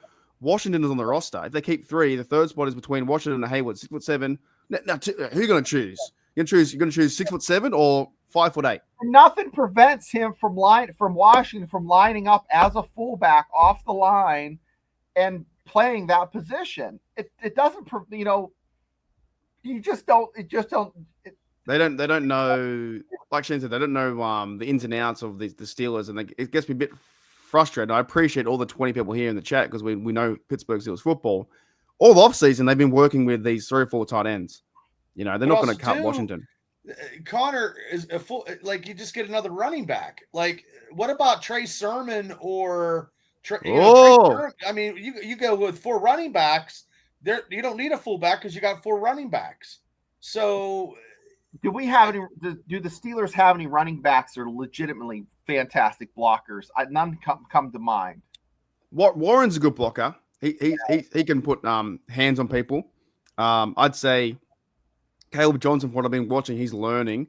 Washington is on the roster. If they keep 3, the third spot is between Washington and Hayward, 6'7". Now, who are you going to choose? You're going to choose 6'7" or 5'8". Nothing prevents him from Washington from lining up as a fullback off the line and playing that position. It doesn't, you just don't. They don't know. Like Shane said, they don't know the ins and outs of the Steelers, and it gets me a bit frustrated. I appreciate all the 20 people here in the chat because we know Pittsburgh Steelers football. All offseason, they've been working with these 3 or 4 tight ends. They're not going to cut Washington. Connor is a full, you just get another running back. What about Trey Sermon or Trey Sermon? I mean, you go with 4 running backs. There, you don't need a fullback because you got 4 running backs. So, do the Steelers have any running backs that are legitimately fantastic blockers? None come to mind. Warren's a good blocker. He can put hands on people. I'd say Caleb Johnson, from what I've been watching, he's learning.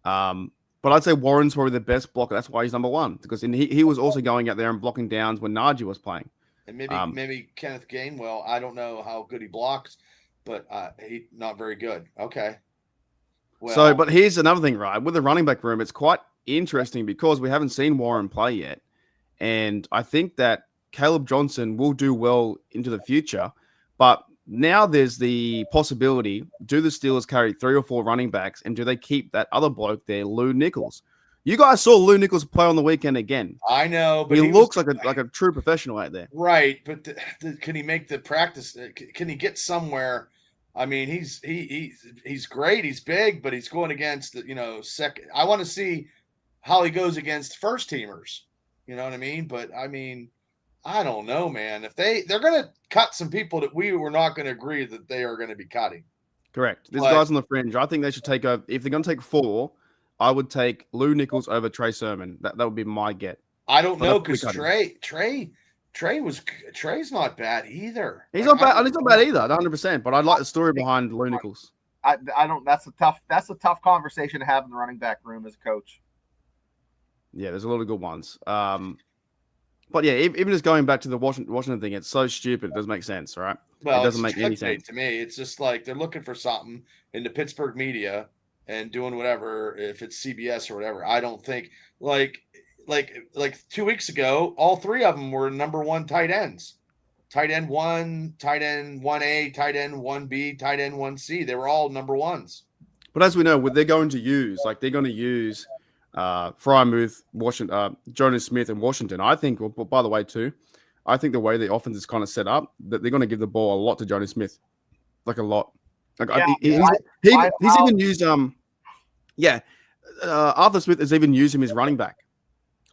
But I'd say Warren's probably the best blocker. That's why he's number 1, because he was also going out there and blocking downs when Najee was playing. And maybe Kenneth Gainwell. I don't know how good he blocks, but he's not very good. Okay. Well, but here's another thing, right? With the running back room, it's quite interesting because we haven't seen Warren play yet. And I think that Caleb Johnson will do well into the future. But now there's the possibility, do the Steelers carry 3 or 4 running backs, and do they keep that other bloke there, Lou Nichols? You guys saw Lou Nichols play on the weekend again. I know, but he looks like a true professional out there. Right, but can he make the practice? Can he get somewhere? I mean, he's great. He's big, but he's going against second. I want to see how he goes against first teamers. You know what I mean? But I mean, I don't know, man. If they're going to cut some people that we were not going to agree that they are going to be cutting. Correct. There's guys on the fringe. I think they should take over. If they're going to take 4, I would take Lou Nichols over Trey Sermon. That would be my get. I don't know, because Trey's not bad either. He's not bad. He's not bad either, 100%. But I'd like the story behind Lou Nichols. I don't. That's a tough conversation to have in the running back room as a coach. Yeah, there's a lot of good ones. But yeah, even just going back to the Washington thing, it's so stupid. It doesn't make sense, right? Well, it doesn't make any sense to me. It's just like they're looking for something in the Pittsburgh media and doing whatever. If it's CBS or whatever, I don't think like 2 weeks ago, all 3 of them were number 1 tight ends. Tight end 1, tight end 1A, tight end 1B, tight end 1C. They were all number 1s. But as we know, what they're going to use, Frymouth, Washington, Jonas Smith, and Washington. I think, by the way, too, I think the way the offense is kind of set up, that they're going to give the ball a lot to Jonas Smith, like a lot. He's even used Arthur Smith has even used him as running back.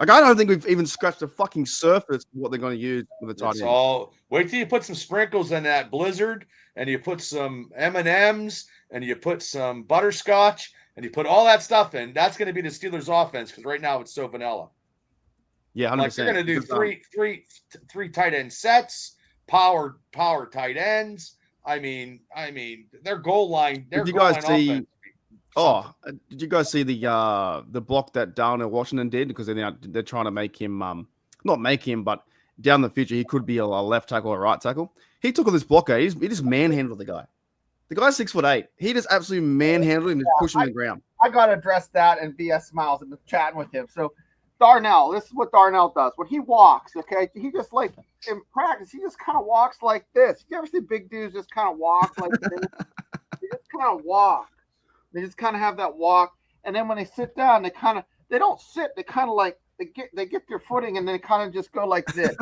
I don't think we've even scratched the fucking surface of what they're going to use with the tight end. Wait till you put some sprinkles in that blizzard, and you put some M&Ms, and you put some butterscotch, and you put all that stuff in. That's going to be the Steelers' offense, because right now it's so vanilla. Yeah, 100%. They're going to do three tight end sets, power tight ends. I mean, their goal line. Did you guys see? Did you guys see the block that Darnell Washington did? Because they're trying to make him not make him, but down the future he could be a left tackle or a right tackle. He took on this blocker. He just manhandled the guy. The guy's 6'8". He just absolutely manhandled him and pushed him to the ground. I got to address that in BS Smiles and chatting with him. So Darnell, this is what Darnell does. When he walks, okay, he just in practice, he just kind of walks like this. You ever see big dudes just kind of walk like this? They just kind of walk. They just kind of have that walk. And then when they sit down, they kind of they don't sit. They kind of like they get their footing and they kind of just go like this.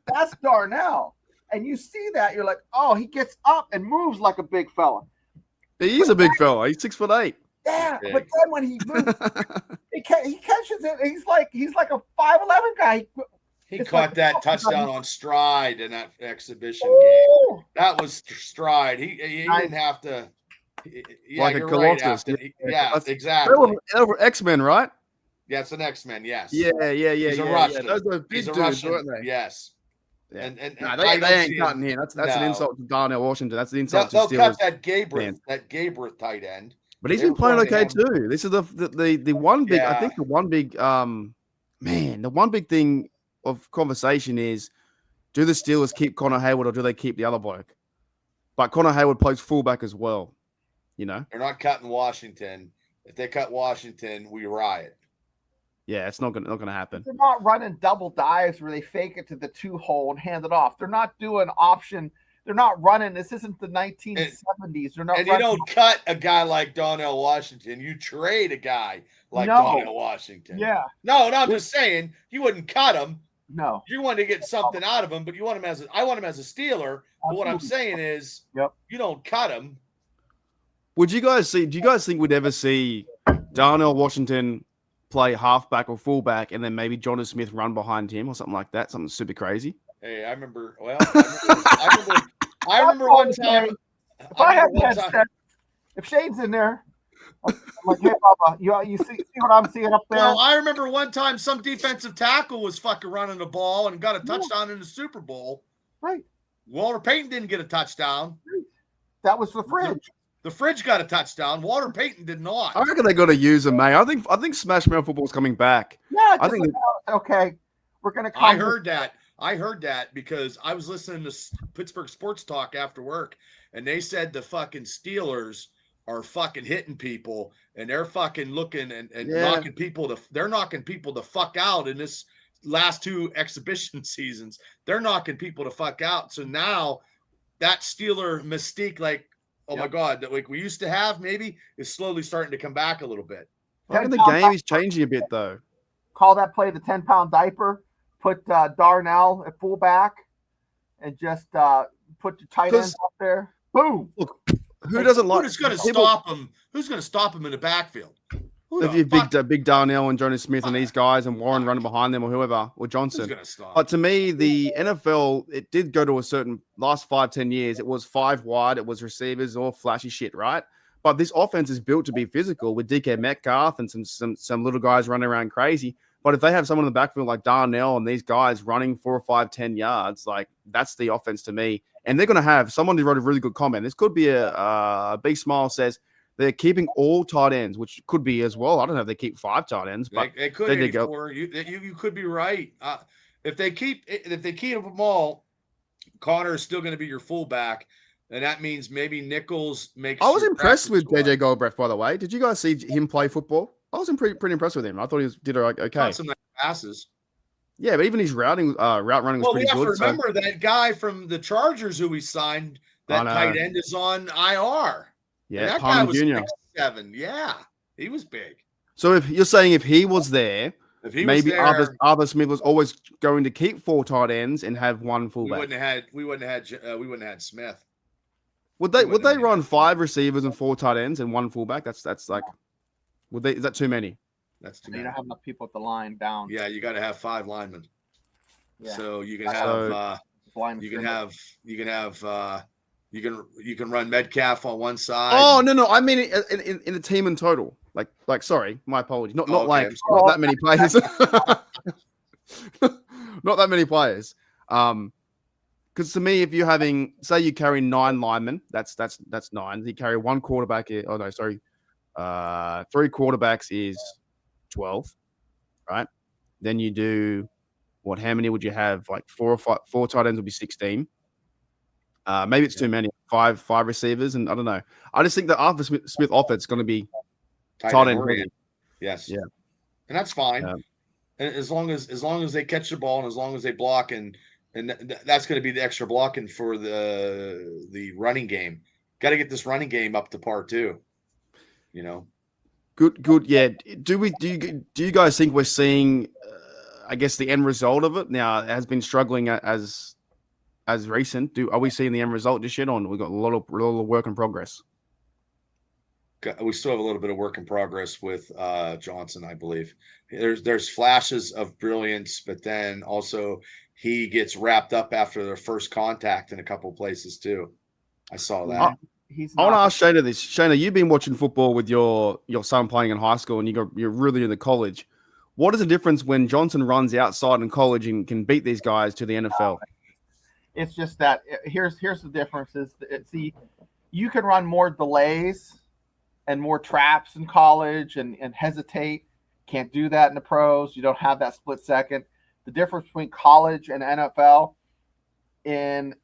That's Darnell. And you see that, you're like, oh, he gets up and moves like a big fella. He is a big fella. He's 6'8". Yeah, but then when he moves, he catches it. He's like a 5'11" guy. He caught that touchdown on stride in that exhibition game. That was stride. He didn't have to. Yeah, like you're a right. Colossus. Yeah, exactly. Over X-Men, right? Yeah, it's an X-Men. Yes. Yeah. He's a Russian. Those are big dudes, weren't they? Yes. Yeah. And they ain't cutting here. That's an insult to Darnell Washington. That's an insult to they'll Steelers. cut that Gabriel tight end. But he's been playing okay too. This is the one big. I think the one big the one big thing of conversation is, do the Steelers keep Connor Hayward or do they keep the other bloke? But Connor Hayward plays fullback as well. You know, they're not cutting Washington. If they cut Washington, we riot. Yeah, it's not gonna happen. They're not running double dives where they fake it to the 2-hole and hand it off. They're not doing option. They're not running. This isn't the 1970s. They're not. And you don't cut a guy like Darnell Washington. You trade a guy like Darnell Washington. Yeah. No, I'm just saying you wouldn't cut him. No. You want to get something out of him, but you want him I want him as a Steeler. But what I'm saying is, you don't cut him. Do you guys think we'd ever see Darnell Washington play halfback or fullback, and then maybe Jonnu Smith run behind him or something like that? Something super crazy. Hey, I remember one time. If I had headset, if Shane's in there, I'm like, hey, Bubba, you see what I'm seeing up there? Well, I remember one time some defensive tackle was fucking running the ball and got a touchdown in the Super Bowl. Right. Walter Payton didn't get a touchdown. That was the Fridge. The Fridge got a touchdown. Walter Payton did not. I reckon they got to use him, mate. I think Smash Mouth football is coming back. Yeah, I think okay. We're gonna. I heard that because I was listening to Pittsburgh Sports Talk after work, and they said the fucking Steelers are fucking hitting people, and they're fucking looking and knocking people the fuck out in this last 2 exhibition seasons. They're knocking people the fuck out. So now that Steeler mystique, like, oh my God, that like we used to have, maybe is slowly starting to come back a little bit. I think the game is changing a bit, though. Call that play the 10-pound diaper. Put Darnell at fullback, and just put your tight ends up there. Boom. Look, who's going to stop him? Who's going to stop him in the backfield? If you big Darnell and Jonnu Smith and these guys and Warren running behind them or whoever or Johnson. But to me, the NFL, it did go to a certain last 5-10 years. It was 5 wide. It was receivers or flashy shit, right? But this offense is built to be physical with DK Metcalf and some little guys running around crazy. But if they have someone in the backfield like Darnell and these guys running 4 or 5, 10 yards, like that's the offense to me. And they're going to have someone who wrote a really good comment. This could be a Big Smile says they're keeping all tight ends, which could be as well. I don't know if they keep 5 tight ends, but they could. You could be right. If they keep them all, Connor is still going to be your fullback, and that means maybe Nichols makes. I was impressed with JJ Goldbrecht, by the way. Did you guys see him play football? I was pretty impressed with him. I thought he did okay. Got some nice passes. Yeah, but even his route running was pretty good. Well, we have to remember that guy from the Chargers who we signed, that tight end is on IR. Yeah, that Palmer guy was Jr. 6'7". Yeah, he was big. So if you're saying if he was there, Arthur Smith was always going to keep 4 tight ends and have 1 fullback. We wouldn't have had Smith. Would they run 5 receivers and 4 tight ends and 1 fullback? That's like, is that too many? That's too many. You don't have enough people at the line down. Yeah, you got to have 5 linemen. Yeah. So you can you can run Metcalf on one side. Oh no! I mean in a team in total. Like sorry, my apologies. Not that many players. Not that many players. Because to me, if you're having, say you carry 9 linemen, that's 9. You carry 1 quarterback. 3 quarterbacks is 12, right? Then you do what? How many would you have? Like 4 or 5, 4 tight ends would be 16. Maybe it's too many. 5 receivers, and I don't know. I just think the Arthur Smith offense is going to be tight end ready. Yes. Yeah. And that's fine. And as long as they catch the ball and as long as they block and that's going to be the extra blocking for the running game. Got to get this running game up to par too. You know. Good. Yeah. Do you guys think we're seeing, I guess, the end result of it now? It has been struggling as recent. Are we seeing the end result just yet? On we got a lot of work in progress. We still have a little bit of work in progress with Johnson, I believe. There's flashes of brilliance, but then also he gets wrapped up after their first contact in a couple of places too. I saw that. I want to ask Shana this. Shana, you've been watching football with your son playing in high school, and you're really in the college. What is the difference when Johnson runs outside in college and can beat these guys to the NFL? It's just that here's the difference is you can run more delays and more traps in college and hesitate. Can't do that in the pros. You don't have that split second. The difference between college and NFL and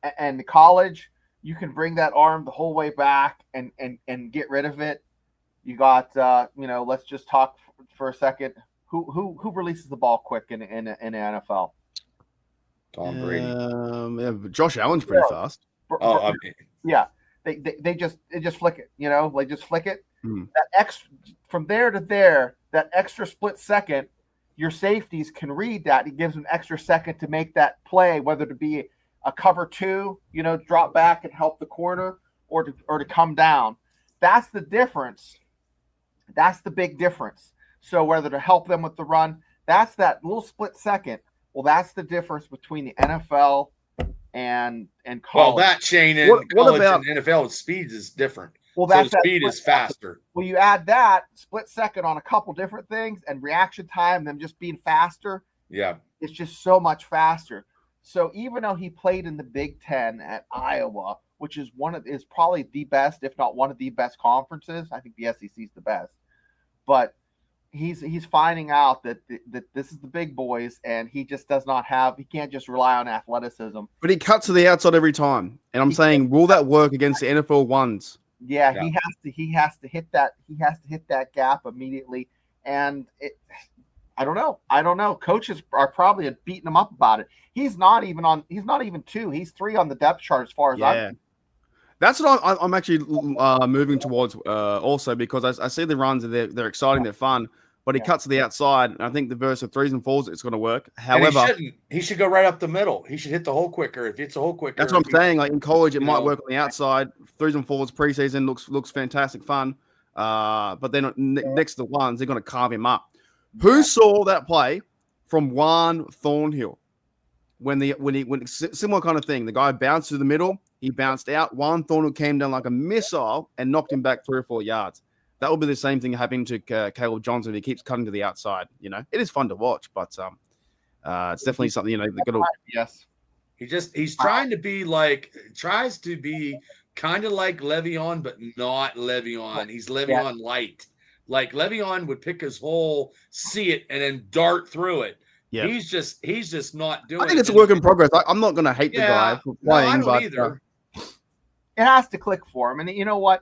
college, you can bring that arm the whole way back and get rid of it. You got let's just talk for a second. Who releases the ball quick in the NFL? Tom Brady. Yeah, Josh Allen's pretty fast. Yeah. They just flick it, they just flick it. That from there to there, that extra split second, your safeties can read that. It gives them an extra second to make that play, whether to be a cover 2, drop back and help the corner, or to come down. That's the difference. That's the big difference. So whether to help them with the run, that's that little split second. Well, that's the difference between the NFL and college. Well, that Shane in college and NFL speed is different. Well, that's so speed is faster. Well, you add that split second on a couple different things and reaction time, them just being faster. Yeah, it's just so much faster. So even though he played in the Big Ten at Iowa, which is is probably the best, if not one of the best conferences, I think the SEC is the best. But he's finding out that this is the big boys, and he just does not have. He can't just rely on athleticism. But he cuts to the outside every time, and I'm saying, will that work against the NFL ones? Yeah, he has to hit that. He has to hit that gap immediately, and I don't know. Coaches are probably beating him up about it. He's not even 2. He's 3 on the depth chart as far as I'm. That's what I'm actually moving towards also, because I see the runs, they're exciting, they're fun, but he cuts to the outside, and I think the verse of 3s and 4s, it's going to work. However, he should go right up the middle. He should hit the hole quicker. If it's a hole quicker, that's what I'm saying. Like in college, it might work on the outside. 3s and 4s preseason looks fantastic fun, but then next to the ones, they're going to carve him up. Who saw that play from Juan Thornhill when similar kind of thing? The guy bounced to the middle. He bounced out. Juan Thornhill came down like a missile and knocked him back 3 or 4 yards. That will be the same thing happening to Caleb Johnson. He keeps cutting to the outside. It is fun to watch, but it's definitely something they've got to. Yes, he's tries to be kind of like Le'Veon, but not Le'Veon. He's Le'Veon light. Like Le'Veon would pick his hole, see it, and then dart through it. Yeah, he's just not doing. I think it's a work in progress. I'm not going to hate the guy for playing, no, I don't either. It has to click for him, and you know what?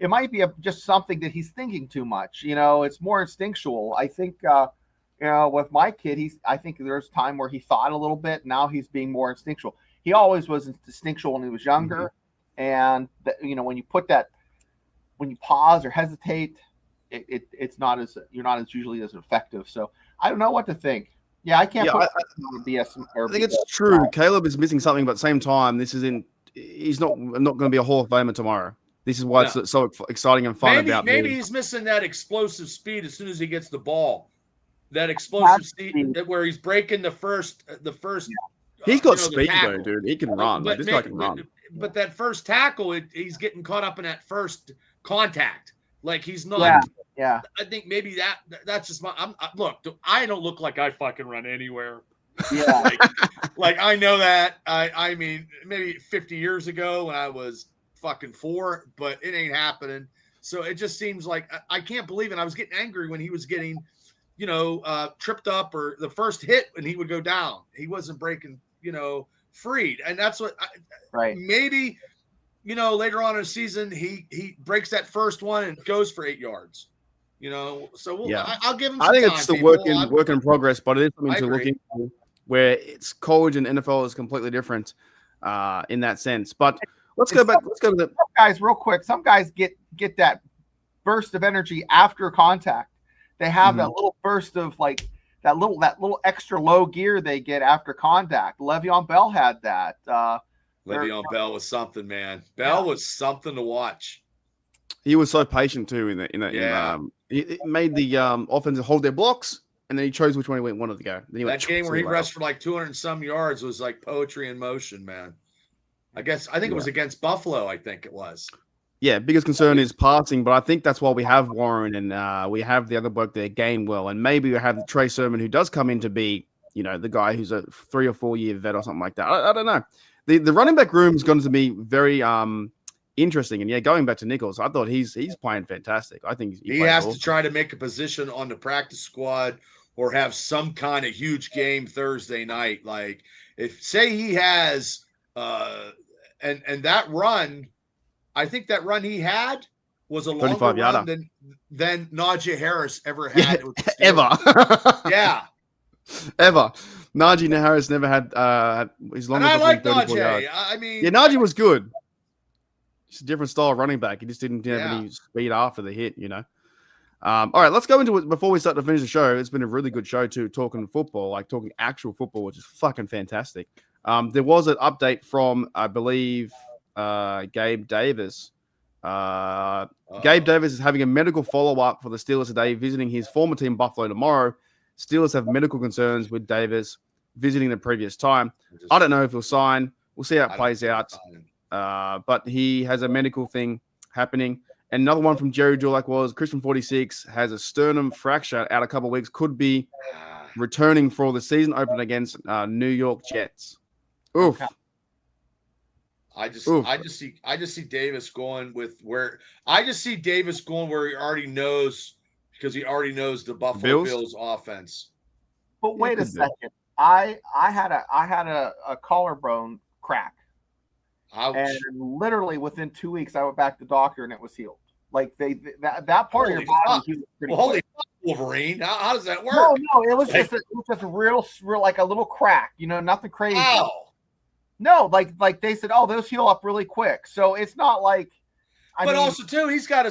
It might be just something that he's thinking too much. It's more instinctual. I think, with my kid, I think there's a time where he thought a little bit. Now he's being more instinctual. He always was instinctual when he was younger, and when you pause or hesitate, it's not as you're not as usually as effective. So I don't know what to think. Yeah, I can't. I think it's true. Caleb is missing something, but at the same time, he's not going to be a Hall of Famer tomorrow. This is why it's so exciting and fun Maybe he's missing that explosive speed as soon as he gets the ball. That explosive speed where he's breaking the first. He's got speed though, dude. He can run. This guy can run. But that first tackle, he's getting caught up in that first contact. Like he's not. Yeah. I think maybe that's just my. Look, I don't look like I fucking run anywhere. Yeah. like I know that. I mean, maybe 50 years ago when I was fucking 4, but it ain't happening. So it just seems like I can't believe it. I was getting angry when he was getting, tripped up or the first hit and he would go down. He wasn't breaking, freed. And that's what maybe, later on in the season, he breaks that first one and goes for 8 yards. So I'll give him some I think time, it's the work in progress, but it is something to look into where it's college and NFL is completely different in that sense. But let's go back. Let's go to the guys real quick. Some guys get that burst of energy after contact. They have that little burst of like that little extra low gear they get after contact. Le'Veon Bell had that. Le'Veon Bell was something, man. Bell was something to watch. He was so patient too. He made the offense hold their blocks, and then he chose which one he wanted to go. Then that game where he rushed for like 200 and some yards was like poetry in motion, man. I think it was against Buffalo. I think it was. Yeah, biggest concern is passing, but I think that's why we have Warren and we have the other bloke there, Gainwell, and maybe we have Trey Sermon, who does come in to be, the guy who's a 3 or 4 year vet or something like that. I don't know. The running back room is going to be very interesting. And going back to Nichols, I thought he's playing fantastic. I think he has to try to make a position on the practice squad or have some kind of huge game Thursday night. Like if say he has and that run. I think that run he had was a longer run than Najee Harris ever had. Ever. Yeah. Ever. Najee Harris never had his longest. And I like Najee. I mean, Najee was good. It's a different style of running back. He just didn't have any speed after the hit, All right, let's go into it before we start to finish the show. It's been a really good show too, talking football, like talking actual football, which is fucking fantastic. There was an update from, I believe, Gabe Davis. Gabe Davis is having a medical follow-up for the Steelers today, visiting his former team Buffalo tomorrow. Steelers have medical concerns with Davis visiting the previous time. I don't know if he'll sign. We'll see how it plays out. But he has a medical thing happening. And another one from Jerry Dulac was Christian 46 has a sternum fracture out a couple of weeks, could be returning for the season opener against New York Jets. Oof. I just see Davis going where he already knows, because he already knows the Buffalo Bills offense. But wait a second. I had a collarbone crack. Ouch. And literally within 2 weeks I went back to the doctor and it was healed. Like that part of your body healed pretty holy fuck, Wolverine. How does that work? No, it was just a real like a little crack, nothing crazy. Ow. No, like they said, those heal up really quick. So it's not like. But also too, he's got a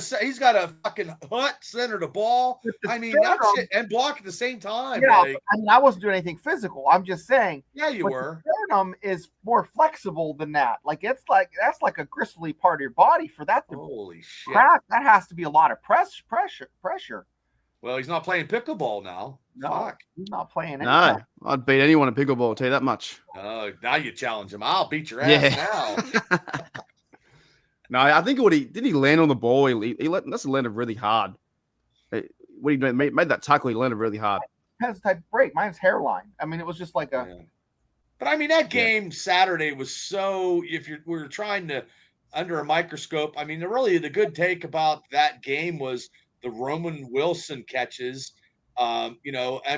fucking hunt, center the ball. I mean, that's it, and block at the same time. Yeah, like, I wasn't doing anything physical. I'm just saying. Yeah, you were. The sternum is more flexible than that. Like that's like a gristly part of your body for that to holy shit. Crack. That has to be a lot of pressure. Well, he's not playing pickleball now. No, fuck. He's not playing. No, I'd beat anyone at pickleball. I'll tell you that much. Oh, now you challenge him. I'll beat your ass now. No, I think did he land on the ball? He must have landed really hard. When he made that tackle, he landed really hard. Has a type of break. Mine's hairline. I mean, it was just like a. Yeah. But I mean, that game Saturday was so. If we were trying to under a microscope, I mean, the good take about that game was the Roman Wilson catches. I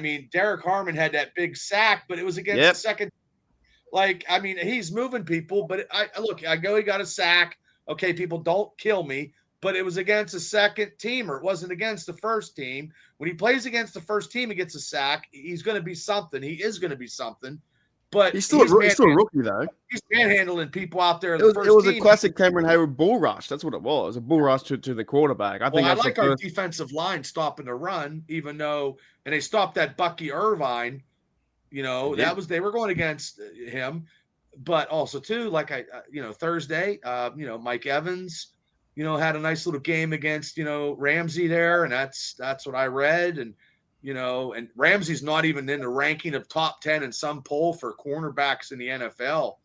mean, Derek Harmon had that big sack, but it was against the second. Like, I mean, he's moving people, but I know he got a sack. Okay, people, don't kill me, but it was against a second teamer. It wasn't against the first team. When he plays against the first team and gets a sack, he's going to be something. He is going to be something. But he's still a rookie, though. He's manhandling people out there. It was a classic Cameron Hayward bull rush. That's what it was. A bull rush to the quarterback. I like our defensive line stopping the run, even though – and they stopped that Bucky Irvine. They were going against him. But also too, like Thursday, Mike Evans, had a nice little game against, Ramsey there. And that's what I read. And, and Ramsey's not even in the ranking of top 10 in some poll for cornerbacks in the NFL.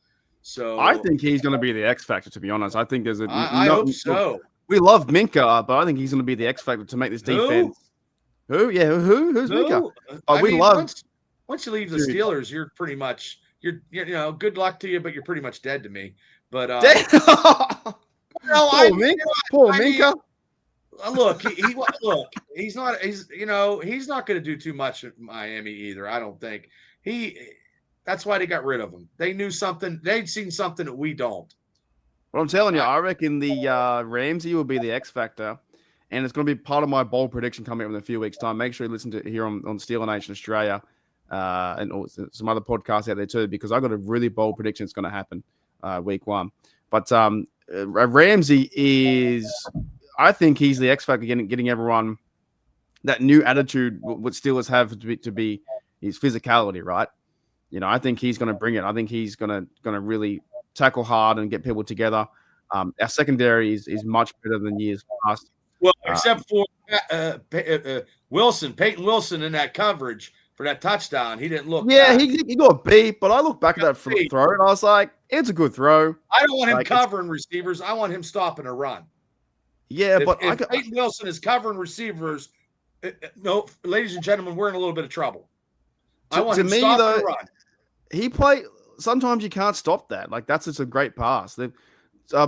So I think he's going to be the X factor, to be honest. I think there's I hope so. We love Minka, but I think he's going to be the X factor to make this defense. Who? Yeah. Who's Minka? Once you leave the Steelers, you're pretty much, good luck to you, but you're pretty much dead to me. But poor Minka. Look, he's not going to do too much at Miami either. I don't think that's why they got rid of him. They knew something. They'd seen something that we don't. Well, I'm telling you, I reckon the Ramsey will be the X factor, and it's going to be part of my bold prediction coming up in a few weeks' time. Make sure you listen to it here on Steeler Nation Australia. And some other podcasts out there too, because I got a really bold prediction it's going to happen week 1. But Ramsey is, I think he's the X factor, getting everyone that new attitude what Steelers have to be his physicality, right? I think he's going to bring it. I think he's going to really tackle hard and get people together. Our secondary is much better than years past. Well, except for Peyton Wilson in that coverage for that touchdown, he didn't look. Yeah, he got beat, but I look back at that throw and I was like, it's a good throw. I don't want him covering receivers. I want him stopping a run. Yeah, if Peyton Wilson is covering receivers, no, ladies and gentlemen, we're in a little bit of trouble. I want him stopping a run. He play. Sometimes you can't stop that. Like that's just a great pass.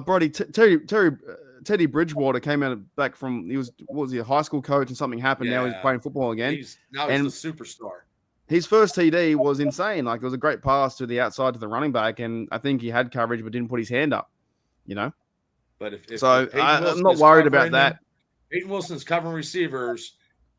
Brody Teddy Bridgewater came out back from was he a high school coach and something happened. Yeah. Now he's playing football again. He's the superstar. His first TD was insane. Like it was a great pass to the outside to the running back, and I think he had coverage but didn't put his hand up. But if I'm not worried about that. Peyton Wilson's covering receivers.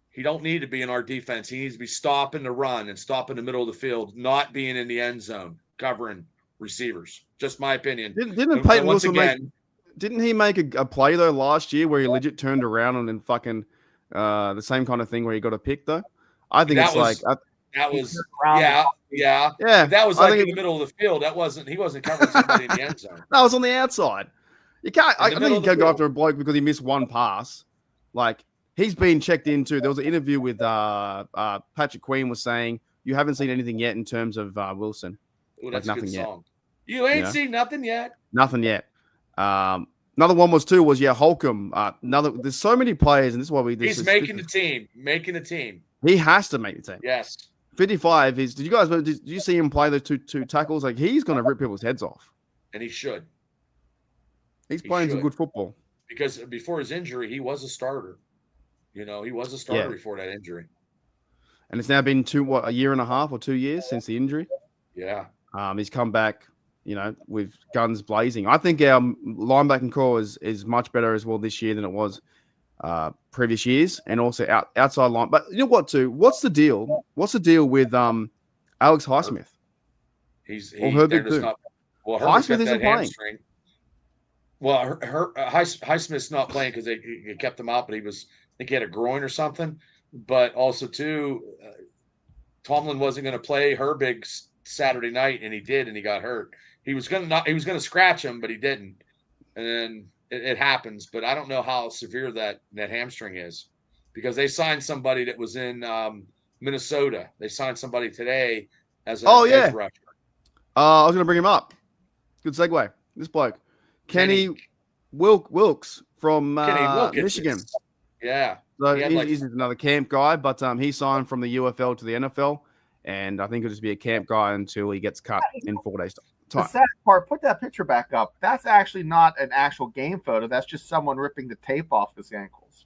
He don't need to be in our defense. He needs to be stopping the run and stopping the middle of the field, not being in the end zone, covering receivers. Just my opinion. Didn't Peyton Wilson didn't he make a play though last year where he legit turned around and then fucking the same kind of thing where he got a pick though? I think that was That was like in the middle of the field. He wasn't covering somebody in the end zone. That was on the outside. You can't. I think you can't go after a bloke because he missed one pass. Like. He's been checked into. There was an interview with Patrick Queen was saying you haven't seen anything yet in terms of Wilson. Ooh, that's nothing yet. You ain't seen nothing yet. Nothing yet. Another one was Holcomb. There's so many players, and this is why he's making the team. Making the team. He has to make the team. Yes. 55 is. Did you see him play those two tackles? Like he's going to rip people's heads off. And he should. He's playing some good football. Because before his injury, he was a starter. He was a starter before that injury. And it's now been a year and a half or 2 years since the injury. Yeah. He's come back, with guns blazing. I think our linebacking core is much better as well this year than it was previous years, and also outside line. But you know what, too? What's the deal? What's the deal with Alex Highsmith? Highsmith isn't playing. Well, Highsmith's not playing because they kept him out, but I think he had a groin or something. But also, too, Tomlin wasn't going to play Herbig Saturday night, and he did, and he got hurt. He was going to scratch him, but he didn't. And then it happens. But I don't know how severe that hamstring is, because they signed somebody that was in Minnesota. They signed somebody today as an edge rusher. I was going to bring him up. Good segue. This bloke. Kenny Wilkes from Michigan. Yeah. So he's another camp guy, but he signed from the UFL to the NFL, and I think he'll just be a camp guy until he gets cut in 4 days' time. The sad part, put that picture back up. That's actually not an actual game photo. That's just someone ripping the tape off his ankles.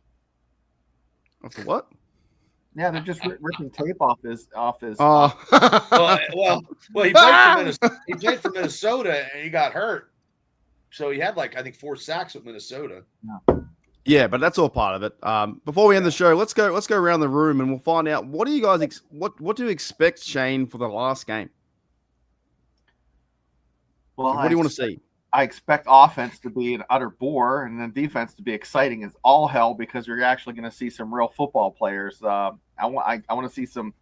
Off the what? Yeah, they're just ripping tape off his. Well, he played for Minnesota, and he got hurt. So he had I think 4 sacks with Minnesota. Yeah, but that's all part of it. Before we end the show, let's go around the room and we'll find out what do you guys what do you expect, Shane, for the last game? Well, what do you want to see? I expect offense to be an utter bore, and then defense to be exciting as all hell, because you're actually going to see some real football players. I want to see some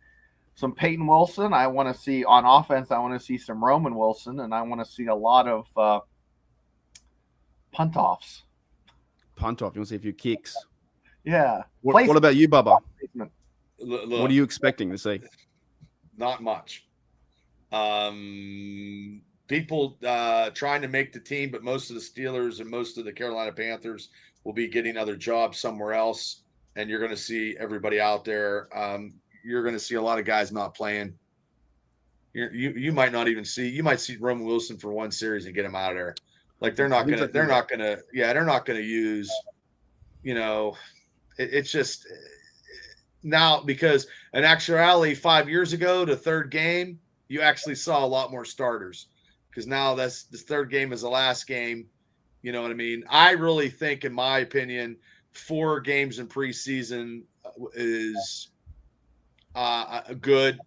Peyton Wilson. I want to see on offense. I want to see some Roman Wilson, and I want to see a lot of punt offs. Punt off. You want to see a few kicks? Yeah. What about you, Bubba? What are you expecting to see? Not much. People trying to make the team, but most of the Steelers and most of the Carolina Panthers will be getting other jobs somewhere else, and you're going to see everybody out there. You're going to see a lot of guys not playing. You might not even see. You might see Roman Wilson for one series and get him out of there. They're not gonna use, it's just now, because in actuality 5 years ago, the third game, you actually saw a lot more starters, because now this third game is the last game. You know what I mean? I really think, in my opinion, 4 games in preseason is good.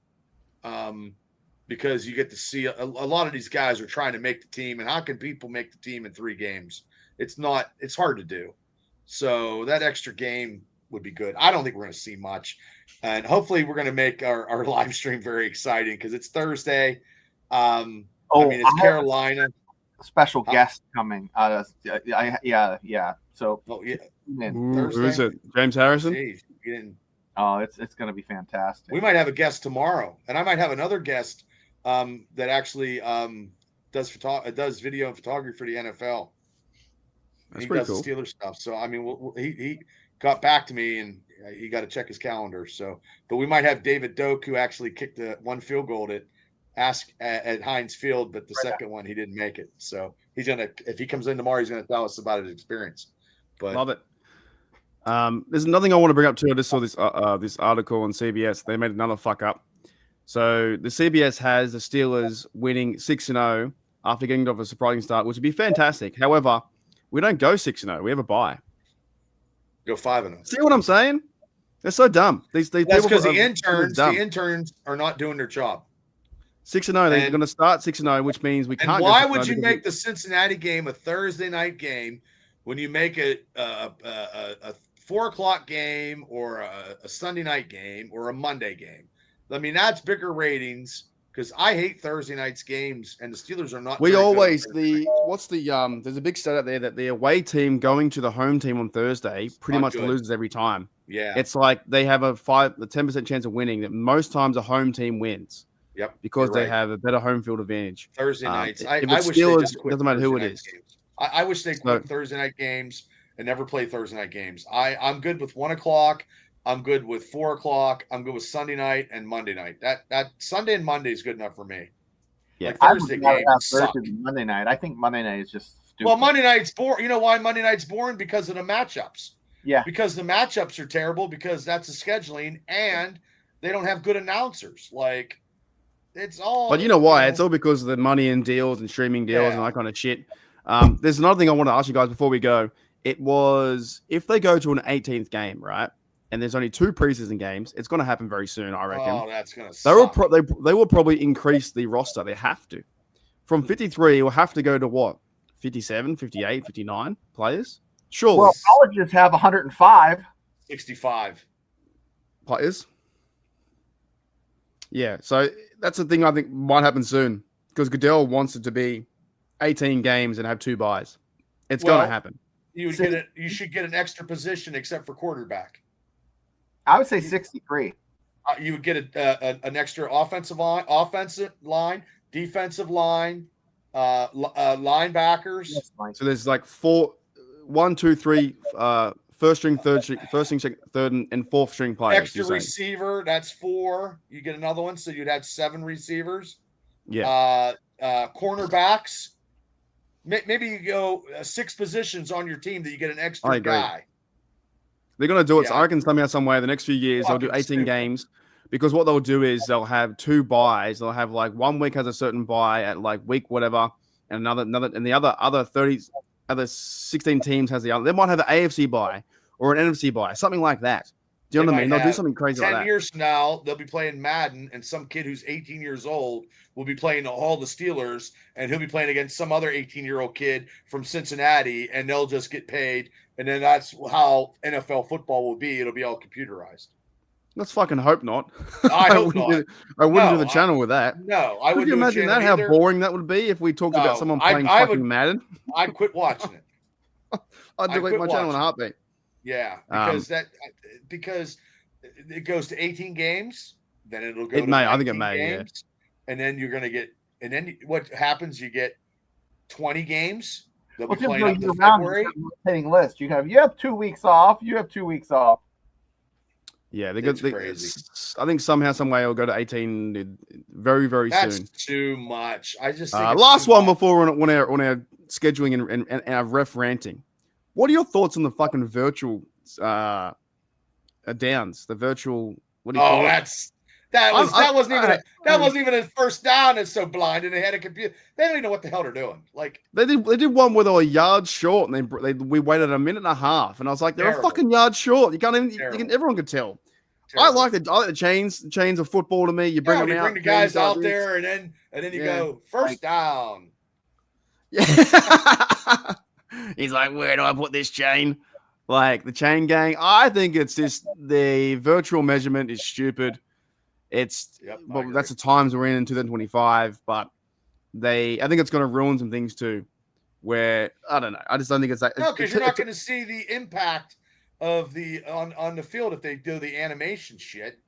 Because you get to see a lot of these guys are trying to make the team, and how can people make the team in 3 games? It's hard to do. So that extra game would be good. I don't think we're going to see much. And hopefully we're going to make our live stream very exciting because it's Thursday. I mean, it's Carolina. Special guest coming. Yeah. So, who is it? James Harrison? Jeez, it's going to be fantastic. We might have a guest tomorrow, and I might have another guest that actually does video and photography for the NFL. That's he pretty does cool. The Steelers stuff. So I mean, he got back to me, and he got to check his calendar. So, but we might have David Doak, who actually kicked the one field goal at Heinz Field, but the second one he didn't make it. So he's gonna, if he comes in tomorrow, he's gonna tell us about his experience. But love it. There's nothing I want to bring up too. I just saw this article on CBS. They made another fuck up. So the CBS has the Steelers winning 6-0 after getting off a surprising start, which would be fantastic. However, we don't go 6-0. We have a bye. Go 5-0. See what I'm saying? They're so dumb. That's because the interns are not doing their job. 6-0. They're going to start 6-0, which means we can't. And why would you make the Cincinnati game a Thursday night game when you make it a 4:00 game or a Sunday night game or a Monday game? I mean, that's bigger ratings because I hate Thursday nights games, and the Steelers are not. We always there's a big stat out there that the away team going to the home team on Thursday pretty much loses every time. Yeah, it's like they have the 10% chance of winning. That most times a home team wins. Yep, because they have a better home field advantage. Thursday nights. I wish Steelers, they just quit. Doesn't matter who it is. I wish they quit Thursday night games and never play Thursday night games. I'm good with 1 o'clock. I'm good with 4 o'clock. I'm good with Sunday night and Monday night. That Sunday and Monday is good enough for me. Yeah, like Thursday game. Monday night. I think Monday night is just stupid. Well, Monday night's boring. You know why Monday night's boring? Because of the matchups. Yeah. Because the matchups are terrible because that's the scheduling and they don't have good announcers. Like it's all. But you know why? It's all because of the money and deals and streaming deals and that kind of shit. There's another thing I want to ask you guys before we go. It was if they go to an 18th game, right? And there's only 2 preseason games. It's going to happen very soon, I reckon. Oh, that's going to suck. They will probably increase the roster. They have to. From 53, we'll have to go to what? 57, 58, 59 players? Surely. Well, colleges have 105. 65 players. Yeah, so that's the thing I think might happen soon because Goodell wants it to be 18 games and have 2 buys. It's going to happen. You should get an extra position except for quarterback. I would say 63. You would get an extra offensive line, defensive line, linebackers. So there's like 1, 2, 3, first string, third, and fourth string players. Extra receiver, that's 4. You get another one, so you'd have 7 receivers. Yeah. Cornerbacks. Maybe you go 6 positions on your team that you get an extra guy. They're going to do it. So I reckon somehow, some way, the next few years, they'll do 18 games because what they'll do is they'll have 2 buys. They'll have like 1 week has a certain buy at like week whatever, and another, and the other 16 teams has the other. They might have an AFC buy or an NFC buy, something like that. Do you know what I mean? They'll do something crazy like that. 10 years from now, they'll be playing Madden, and some kid who's 18 years old will be playing all the Steelers, and he'll be playing against some other 18-year-old kid from Cincinnati, and they'll just get paid. And then that's how NFL football will be. It'll be all computerized. Let's fucking hope not. I hope not. I wouldn't do the channel with that. No, I wouldn't. Could you imagine that? How boring that would be if we talked about someone playing fucking Madden? I'd quit watching it. I'd delete my channel in a heartbeat. Yeah, because it goes to 18 games, then it'll go. I think it may. Games, and then you're gonna get. And then what happens? You get 20 games. They'll be playing up to February. List. You have 2 weeks off. You have 2 weeks off. Yeah, crazy. I think somehow, some way, it'll go to 18 very, very soon. That's too much. I just think last one before on our scheduling and our ref ranting. What are your thoughts on the fucking virtual downs? The virtual. What do you call it? That wasn't even a first down. It's so blind, and they had a computer. They don't even know what the hell they're doing. Like they did one where they were a yard short, and we waited a minute and a half, and I was like, they're a fucking yard short. You can't even. Everyone could tell. Terrible. I like the chains of football to me. You bring them out. Bring the guys out there, and then you go first down. Yeah. He's like, where do I put this chain? Like the chain gang, I think it's just the virtual measurement is stupid. It's well, that's the times we're in 2025, but I think it's going to ruin some things too. Where I don't know, I just don't think it's like no, because you're not going to see the impact of the on the field if they do the animation shit.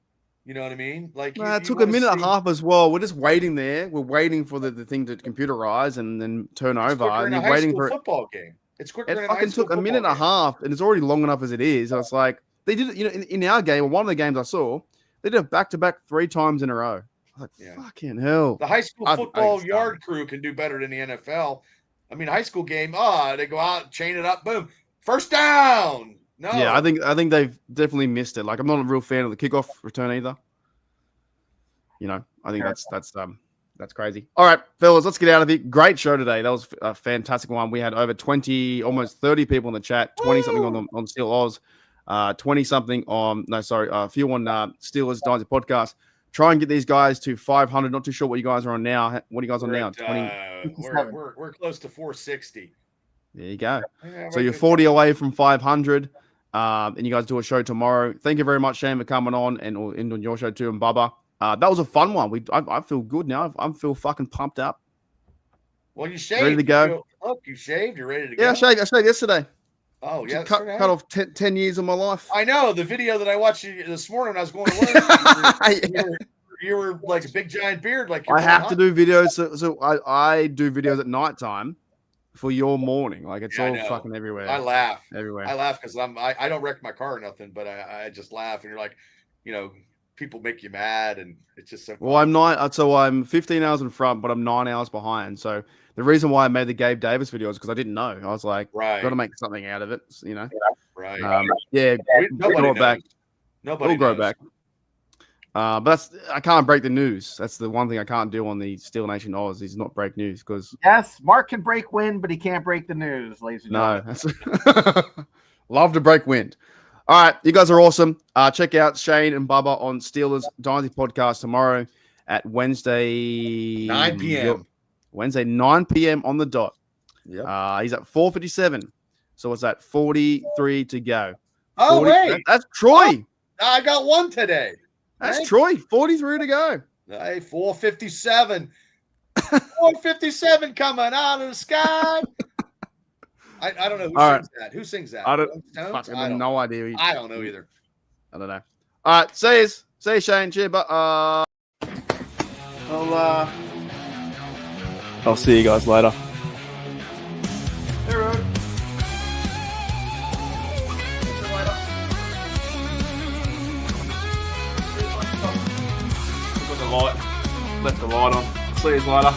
You know what I mean? Like it took a minute and a half as well. We're just waiting there. We're waiting for the thing to computerize and then turn over. And you're waiting for a football game. It's quicker. It fucking took a minute and a half, and it's already long enough as it is. And it's like they did it. In our game, or one of the games I saw, they did it back to back 3 times in a row. I was like, fucking hell. The high school football yard crew can do better than the NFL. I mean, high school game, they go out, chain it up, boom, first down. No. Yeah, I think they've definitely missed it. Like, I'm not a real fan of the kickoff return either. You know, I think that's crazy. All right, fellas, let's get out of here. Great show today. That was a fantastic one. We had over 20, almost 30 people in the chat, 20 something on Steel Oz, 20 something on a few on Steelers Dynasty podcast. Try and get these guys to 500. Not too sure what you guys are on now. What are you guys on now? 20. We're close to 460. There you go. So you're 40 away from 500. And you guys do a show tomorrow. Thank you very much, Shane, for coming on and on your show too, and Bubba. That was a fun one. I feel good now. I feel fucking pumped up. Well, you shaved. Ready to go. Look, you shaved. You're ready to go. Yeah, I shaved yesterday. Oh, yeah. Cut off 10 years of my life. I know. The video that I watched this morning when I was going to work, you were like a big giant beard. Like I have to do videos. So I do videos at nighttime for your morning. Like it's all fucking everywhere. I laugh. Everywhere. I laugh because I don't wreck my car or nothing, but I just laugh. And you're like, people make you mad. And it's just so Well, I'm 15 hours in front, but I'm 9 hours behind. So the reason why I made the Gabe Davis video is because I didn't know. I was like, got to make something out of it, Right. Nobody grow back. Nobody will grow back. But I can't break the news. That's the one thing I can't do on the Steel Nation Oz is not break news because Mark can break wind, but he can't break the news, ladies and gentlemen. Love to break wind. All right, you guys are awesome. Check out Shane and Bubba on Steelers Dynasty podcast tomorrow at Wednesday 9 p.m. Wednesday 9 p.m. on the dot. Yeah. He's at 4:57. So what's that? 43 to go. Oh, 40, wait. That's Troy. I got one today. That's Troy. 43 to go. Hey, 457. 457 coming out of the sky. I don't know who sings that. Who sings that? I have no idea. I don't know either. I don't know. All right. See you, Shane. Cheers. But I'll see you guys later. Hey, Road. Left the light on. See you later.